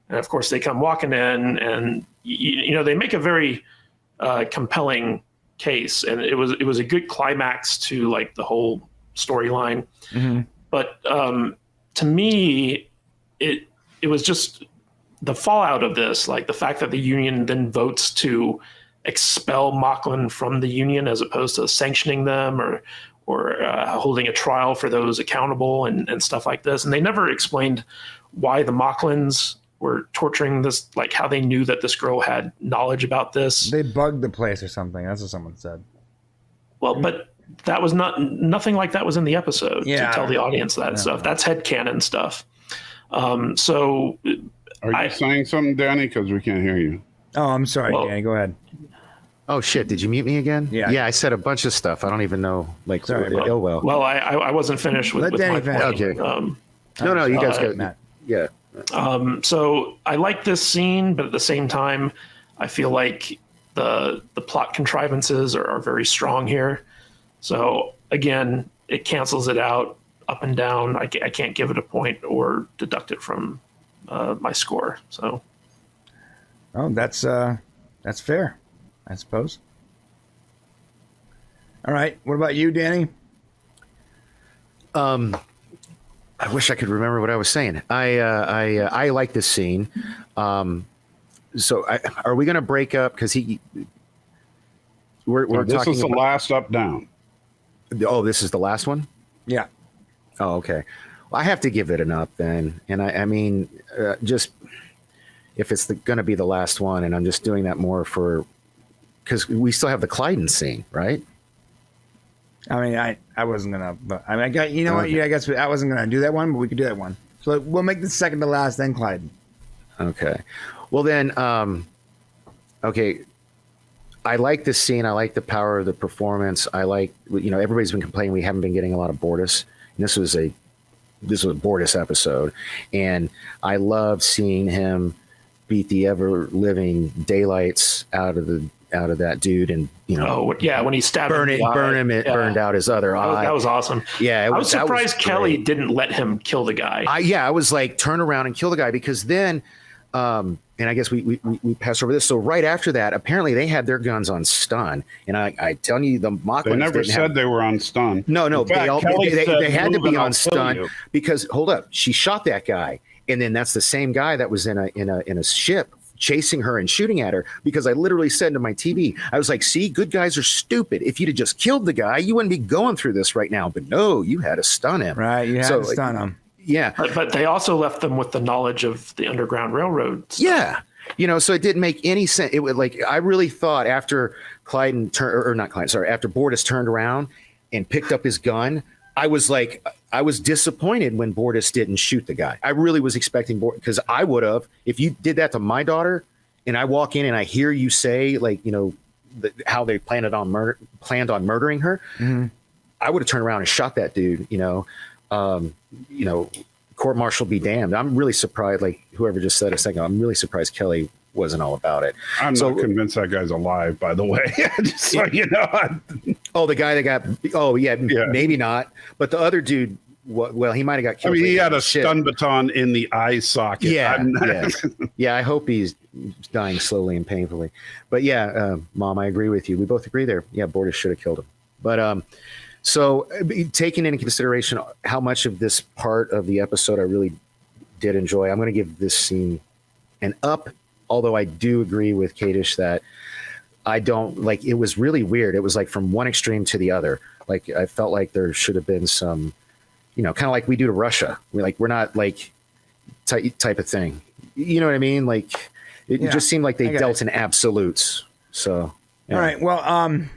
and of course they come walking in, and you know they make a very compelling case, and it was a good climax to like the whole storyline. Mm-hmm. But to me, it was just the fallout of this, like the fact that the Union then votes to expel Moclan from the Union as opposed to sanctioning them or holding a trial for those accountable and stuff like this. And they never explained why the Moclans were torturing this, like how they knew that this girl had knowledge about this. They bugged the place or something. That's what someone said. Well, but that was nothing like that was in the episode to tell the audience that stuff. That's headcanon stuff. So are you saying something, Danny? Because we can't hear you. Oh, I'm sorry, Danny. Go ahead. Oh shit! Did you mute me again? Yeah. Yeah, I said a bunch of stuff. I don't even know. Like, sorry. Well, I wasn't finished with Danny my finish. point. Okay. No, you guys go. Matt. Yeah. So I like this scene, but at the same time, I feel like the plot contrivances are very strong here. So again, it cancels it out up and down. I can't give it a point or deduct it from my score. So. Oh, that's fair, I suppose. All right. What about you, Danny? I wish I could remember what I was saying. I like this scene. So are we going to break up? Because we're this talking. This is the last up down. Oh, this is the last one. Yeah. Oh, okay. Well, I have to give it an up then, and I mean, just if it's going to be the last one, and I'm just doing that more because we still have the Clyden scene, right? I mean, I wasn't gonna, but I mean, I got, you know what? Yeah, I guess I wasn't gonna do that one, but we could do that one. So we'll make the second to last, then Clyden. Okay. Well then, okay. I like this scene. I like the power of the performance. I like, everybody's been complaining we haven't been getting a lot of Bortus. And this was a Bortus episode, and I love seeing him beat the ever living daylights out of that dude, and when he stabbed burned out his other eye. That was awesome. Yeah, I was surprised Kelly didn't let him kill the guy. I was like, turn around and kill the guy, because then and I guess we passed over this. So right after that, apparently they had their guns on stun, and I tell you, the Moclans they never said they were on stun. No, they had to be on stun you. because hold up, she shot that guy, and then that's the same guy that was in a ship chasing her and shooting at her, because I literally said to my TV, I was like, see, good guys are stupid. If you'd have just killed the guy, you wouldn't be going through this right now. But no, you had to stun him. Right, you had to stun him. Yeah. But they also left them with the knowledge of the Underground Railroad stuff. Yeah. So it didn't make any sense. It would, I really thought after after Bortus turned around and picked up his gun, I was disappointed when Bortus didn't shoot the guy. I really was expecting Bortus, because I would have, if you did that to my daughter and I walk in and I hear you say, how they planned on murdering her, mm-hmm. I would have turned around and shot that dude, court martial be damned. I'm really surprised, like whoever just said a second ago, I'm really surprised Kelly wasn't all about it. I'm not convinced that guy's alive, by the way. Just so you know. Oh, the guy that got, maybe not. But the other dude, well, he might have got killed. I mean, he had a stun baton in the eye socket. Yeah, I hope he's dying slowly and painfully. But Mom, I agree with you. We both agree there. Yeah, Bortus should have killed him. But so taking into consideration how much of this part of the episode I really did enjoy, I'm going to give this scene an up, although I do agree with Kadish that I don't like, it was really weird. It was like from one extreme to the other. Like I felt like there should have been some, kind of like we do to Russia. We're not like type of thing. You know what I mean? Like it just seemed like they dealt in absolutes. So. Yeah. All right. Well,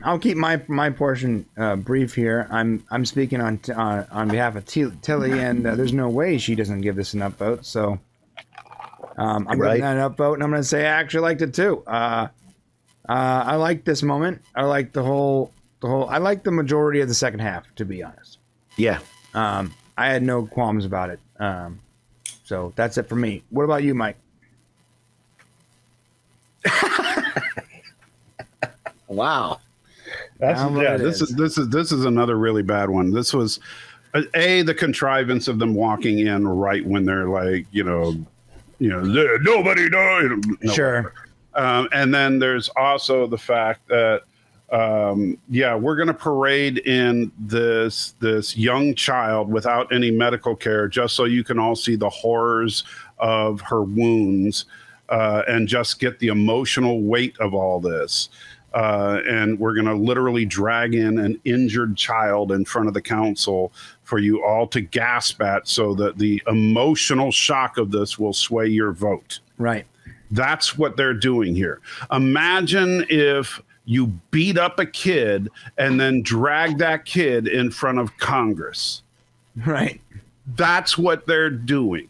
I'll keep my portion brief here. I'm speaking on behalf of Tilly, and there's no way she doesn't give this an upvote. So I'm giving that an upvote, and I'm going to say I actually liked it too. I like this moment. I like the whole. I like the majority of the second half, to be honest. Yeah. I had no qualms about it. So that's it for me. What about you, Mike? Wow. This is another really bad one. This was the contrivance of them walking in right when they're like, nobody knows. Sure. And then there's also the fact that we're going to parade in this young child without any medical care, just so you can all see the horrors of her wounds and just get the emotional weight of all this. And we're going to literally drag in an injured child in front of the council for you all to gasp at, so that the emotional shock of this will sway your vote. Right. That's what they're doing here. Imagine if you beat up a kid and then drag that kid in front of Congress. Right. That's what they're doing.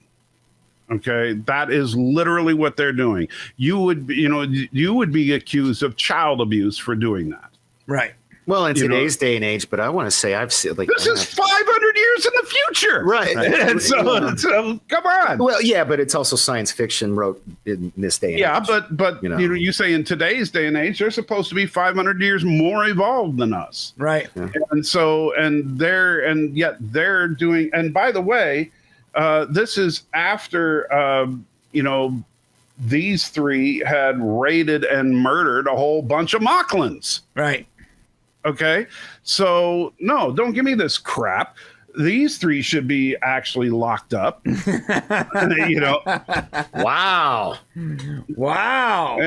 Okay, that is literally what they're doing. You would be accused of child abuse for doing that. Right. Well, in today's day and age, but I want to say I've seen this is 500 years in the future, right? And so come on. Well, yeah, but it's also science fiction wrote in this day and age. But you say in today's day and age, they're supposed to be 500 years more evolved than us, right? Yeah. And yet they're doing. And by the way, this is after these three had raided and murdered a whole bunch of Moclans. Right. Okay. So no, don't give me this crap. These three should be actually locked up. Wow. Wow.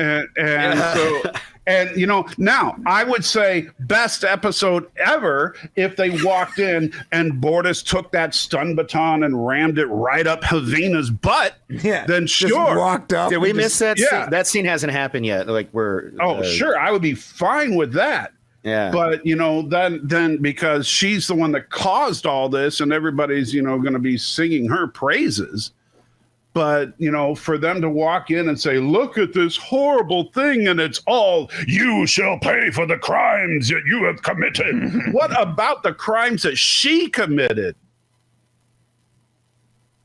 And now I would say best episode ever if they walked in and Bortus took that stun baton and rammed it right up Heveena's butt. Yeah. Then sure. Walked up. Did we miss that? Yeah. Scene? That scene hasn't happened yet. Like we're. Sure. I would be fine with that. Yeah. But then because she's the one that caused all this, and everybody's going to be singing her praises. But for them to walk in and say, "Look at this horrible thing," and it's all "you shall pay for the crimes that you have committed." What about the crimes that she committed?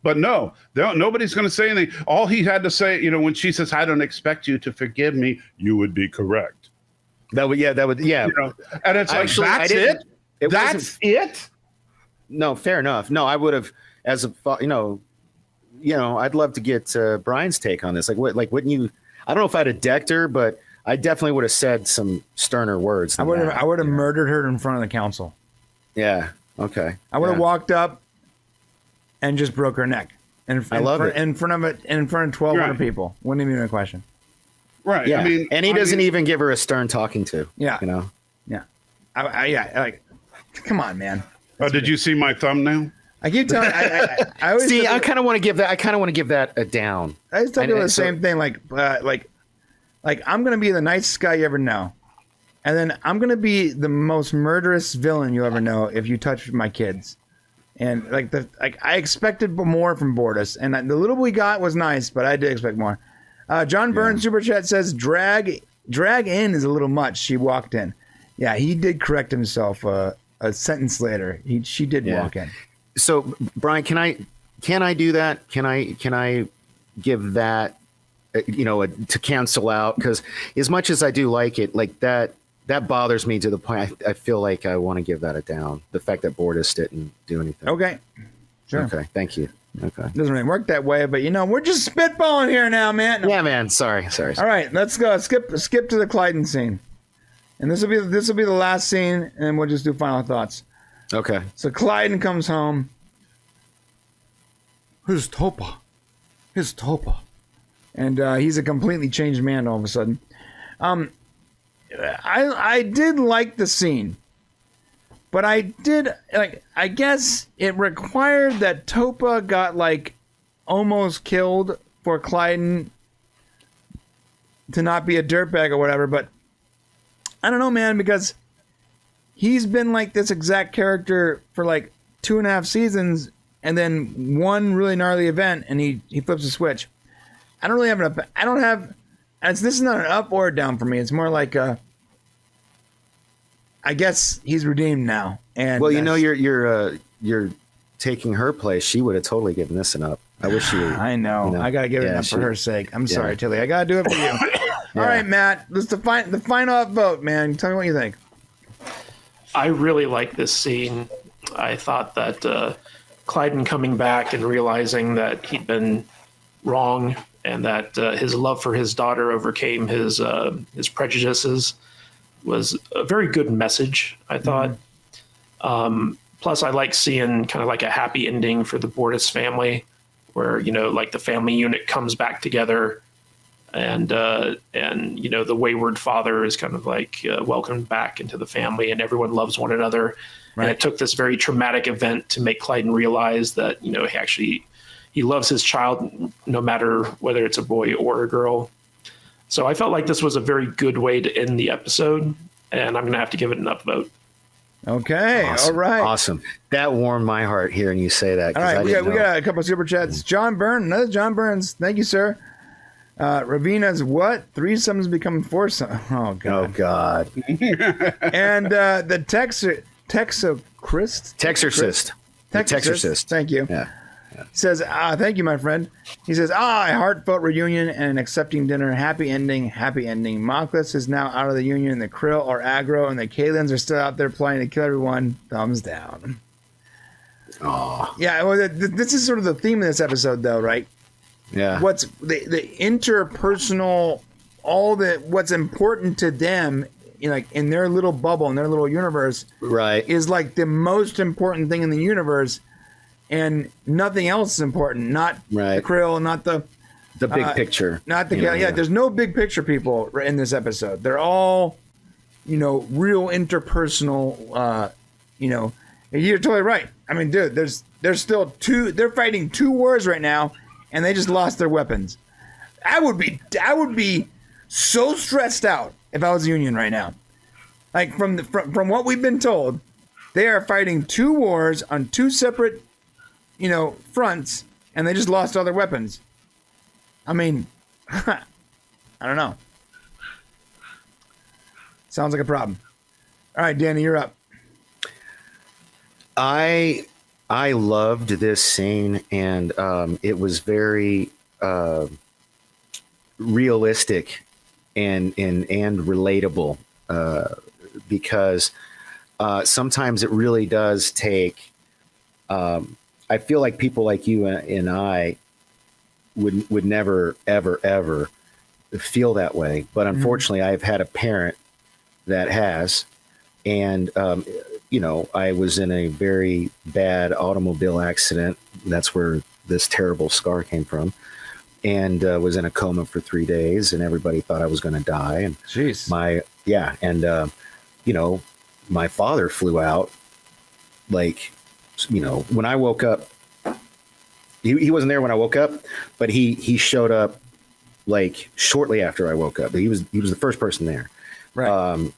But no, nobody's going to say anything. All he had to say, when she says, "I don't expect you to forgive me," you would be correct. That would. And it's actually, like, that's it? That's it? No, fair enough. No, I would have, as a, I'd love to get Brian's take on this. Wouldn't you, I don't know if I'd have decked her, but I definitely would have said some sterner words. I would have murdered her in front of the council. Yeah. Okay. I would have walked up and just broke her neck. In front of 1,200 people. Wouldn't even be a question. Right. Yeah. And he doesn't even give her a stern talking to. Yeah. Yeah. Come on, man. Did you see my thumbnail? I keep telling. I always see. I kind of want to give that. I kind of want to give that a down. I just tell you the same thing. Like I'm gonna be the nicest guy you ever know, and then I'm gonna be the most murderous villain you ever know if you touch my kids. And I expected more from Bortus, and the little we got was nice, but I did expect more. John Burns Super Chat says drag in is a little much. She walked in. Yeah, he did correct himself a sentence later. She did walk in. So Brian, can I do that? Can I give that to cancel out? Because as much as I do like it, like that bothers me to the point I feel like I want to give that a down. The fact that Bortus didn't do anything. Okay. Sure. Okay. Thank you. Okay. Doesn't really work that way, but we're just spitballing here now, man. No. Yeah, man. Sorry. All right, let's go. Skip to the Clyden scene, and this will be the last scene, and we'll just do final thoughts. Okay. So Clyden comes home. Who's Topa? He's Topa, and he's a completely changed man all of a sudden. I did like the scene. But I guess it required that Topa got almost killed for Clyden to not be a dirtbag or whatever. But I don't know, man, because he's been like this exact character for 2.5 seasons, and then one really gnarly event, and he flips a switch. I don't this is not an up or a down for me. It's more like I guess he's redeemed now. And well, you're taking her place. She would have totally given this an up. I wish you. I know. I gotta give it up for her sake. I'm sorry, Tilly. I gotta do it for you. All right, Matt. Let's the final up vote, man. Tell me what you think. I really like this scene. I thought that Clyden coming back and realizing that he'd been wrong and that his love for his daughter overcame his prejudices was a very good message, I thought. Plus, I like seeing kind of like a happy ending for the Bortus family where, like the family unit comes back together and the wayward father is kind of like welcomed back into the family and everyone loves one another. Right. And it took this very traumatic event to make Clyden realize that, he loves his child no matter whether it's a boy or a girl. So I felt like this was a very good way to end the episode, and I'm going to have to give it an upvote. Okay. Awesome. All right. Awesome. That warmed my heart hearing you say that. All right. We got a couple of super chats. John Byrne, another John Burns. Thank you, sir. Ravina's what? Threesomes become foursomes. Oh, God. Oh, God. And the Texarcist. Texarcist. Thank you. Yeah. He says, thank you, my friend. He says, a heartfelt reunion and an accepting dinner. Happy ending, happy ending. Moclus is now out of the union. The Krill are aggro, and the Kalins are still out there playing to kill everyone. Thumbs down. Oh. Yeah, well, this is sort of the theme of this episode, though, right? Yeah. What's the interpersonal, what's important to them, in their little bubble, in their little universe, right, is like the most important thing in the universe. And nothing else is important. Not the Krill, not the big picture. Not the there's no big picture people in this episode. They're all, real interpersonal. You're totally right. I mean, dude, there's still they're fighting 2 wars right now, and they just lost their weapons. I would be so stressed out if I was the Union right now. Like from what we've been told, they are fighting 2 wars on 2 separate fronts, and they just lost all their weapons. I mean, I don't know. Sounds like a problem. All right, Danny, you're up. I loved this scene, and it was very realistic and relatable because sometimes it really does take. I feel like people like you and I would never, ever, ever feel that way. But unfortunately, I've had a parent that has. And, I was in a very bad automobile accident. That's where this terrible scar came from. And was in a coma for 3 days. And everybody thought I was going to die. And jeez. My father flew out like, when I woke up, he wasn't there when I woke up, but he showed up like shortly after I woke up. He was the first person there. Right.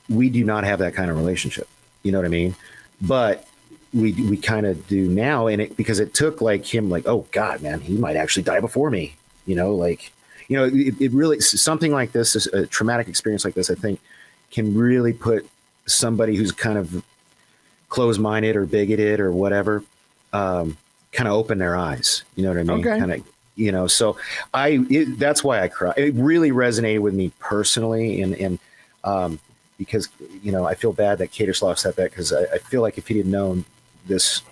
We do not have that kind of relationship. You know what I mean? But we kind of do now. And because it took like him, like, oh God, man, he might actually die before me. It really, something like this, is a traumatic experience like this, I think can really put somebody who's kind of closed-minded or bigoted or whatever, kind of open their eyes. You know what I mean? Okay. Kind of, so that's why I cry. It really resonated with me personally. And because, I feel bad that Kadish lost that bet because I feel like if he didn't known this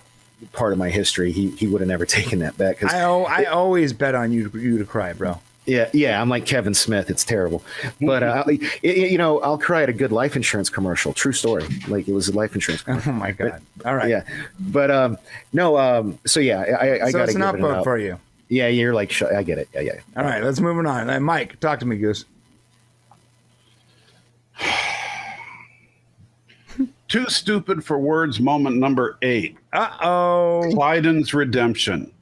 part of my history, he would have never taken that bet. Cause I always bet on you to cry, bro. Yeah. I'm like Kevin Smith. It's terrible, but I'll cry at a good life insurance commercial. True story. Like it was a life insurance commercial. Oh my God! All right. Yeah, but no. So yeah, I got to give not it vote for you. Yeah, you're like I get it. Yeah. All right, let's move on. Mike, talk to me, Goose. Too stupid for words. Moment number 8. Clyden's redemption.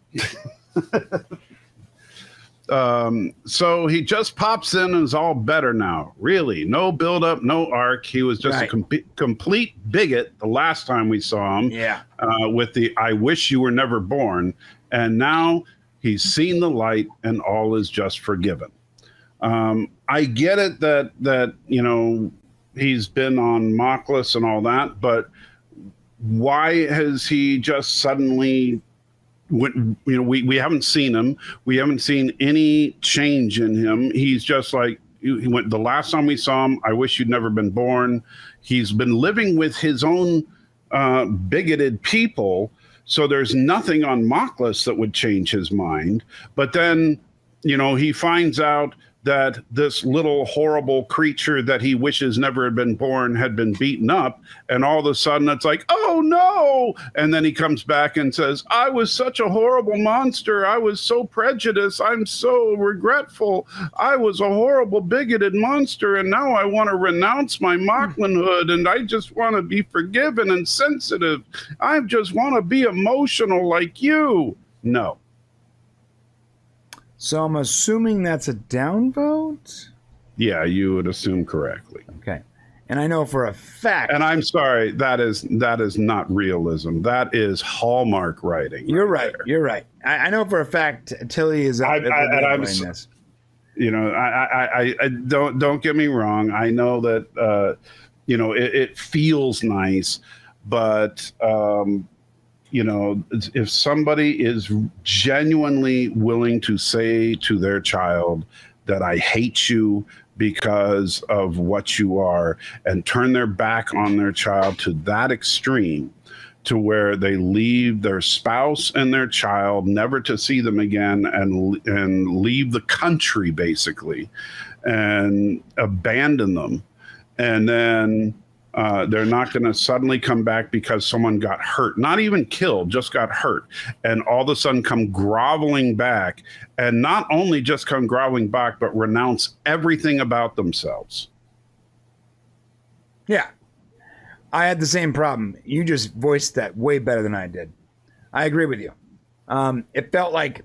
So he just pops in and is all better now. Really, no build up, no arc. He was just a complete bigot the last time we saw him. Yeah. With the "I wish you were never born," and now He's seen the light, and all is just forgiven. I get it that he's been on Moclus and all that, but why has he just suddenly? We haven't seen him. We haven't seen any change in him. He's just like he went. The last time we saw him, I wish you'd never been born. He's been living with his own bigoted people. So there's nothing on Moclus that would change his mind. But then, he finds out that this little horrible creature that he wishes never had been born had been beaten up. And all of a sudden it's like, oh no. And then he comes back and says, I was such a horrible monster. I was so prejudiced. I'm so regretful. I was a horrible, bigoted monster. And now I want to renounce my Moclanhood. And I just want to be forgiven and sensitive. I just want to be emotional like you. No. So I'm assuming that's a downvote? Yeah, you would assume correctly. Okay. And I know for a fact. And I'm sorry, that is not realism. That is Hallmark writing. You're right. You're right. I know for a fact Tilly is up I'm this. I don't get me wrong. I know that it feels nice, but if somebody is genuinely willing to say to their child that I hate you because of what you are, and turn their back on their child to that extreme, to where they leave their spouse and their child never to see them again, and leave the country basically, and abandon them, and then they're not going to suddenly come back because someone got hurt, not even killed, just got hurt, and all of a sudden come groveling back, and not only just come groveling back, but renounce everything about themselves. Yeah. I had the same problem. You just voiced that way better than I did. I agree with you. It felt like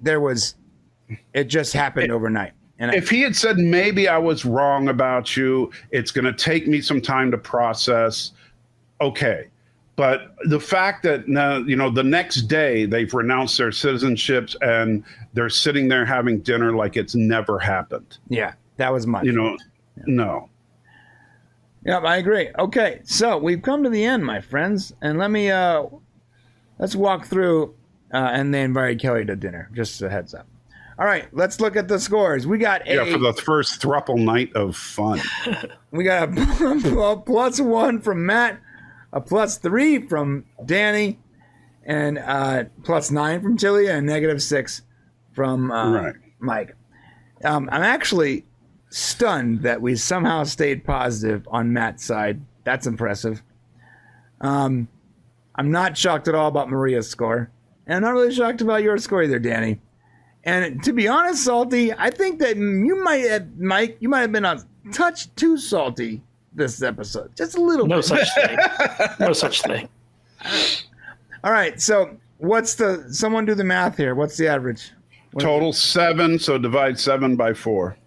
it just happened overnight. And if he had said, maybe I was wrong about you, it's going to take me some time to process, okay. But the fact that now, the next day they've renounced their citizenships and they're sitting there having dinner like it's never happened. Yeah, that was much. No. Yep, I agree. Okay, so we've come to the end, my friends, and let's walk through and they invited Kelly to dinner. Just a heads up. All right, let's look at the scores. We got for the first throuple night of fun. We got a +1 from Matt, a +3 from Danny, and +9 from Tilly, and a -6 from Mike. I'm actually stunned that we somehow stayed positive on Matt's side. That's impressive. I'm not shocked at all about Maria's score, and I'm not really shocked about your score either, Danny. And to be honest, Salty, I think that you might have been a touch too salty this episode. Just a little bit. No such thing. All right. So someone do the math here. What's the average? Total 7. So divide 7 by 4.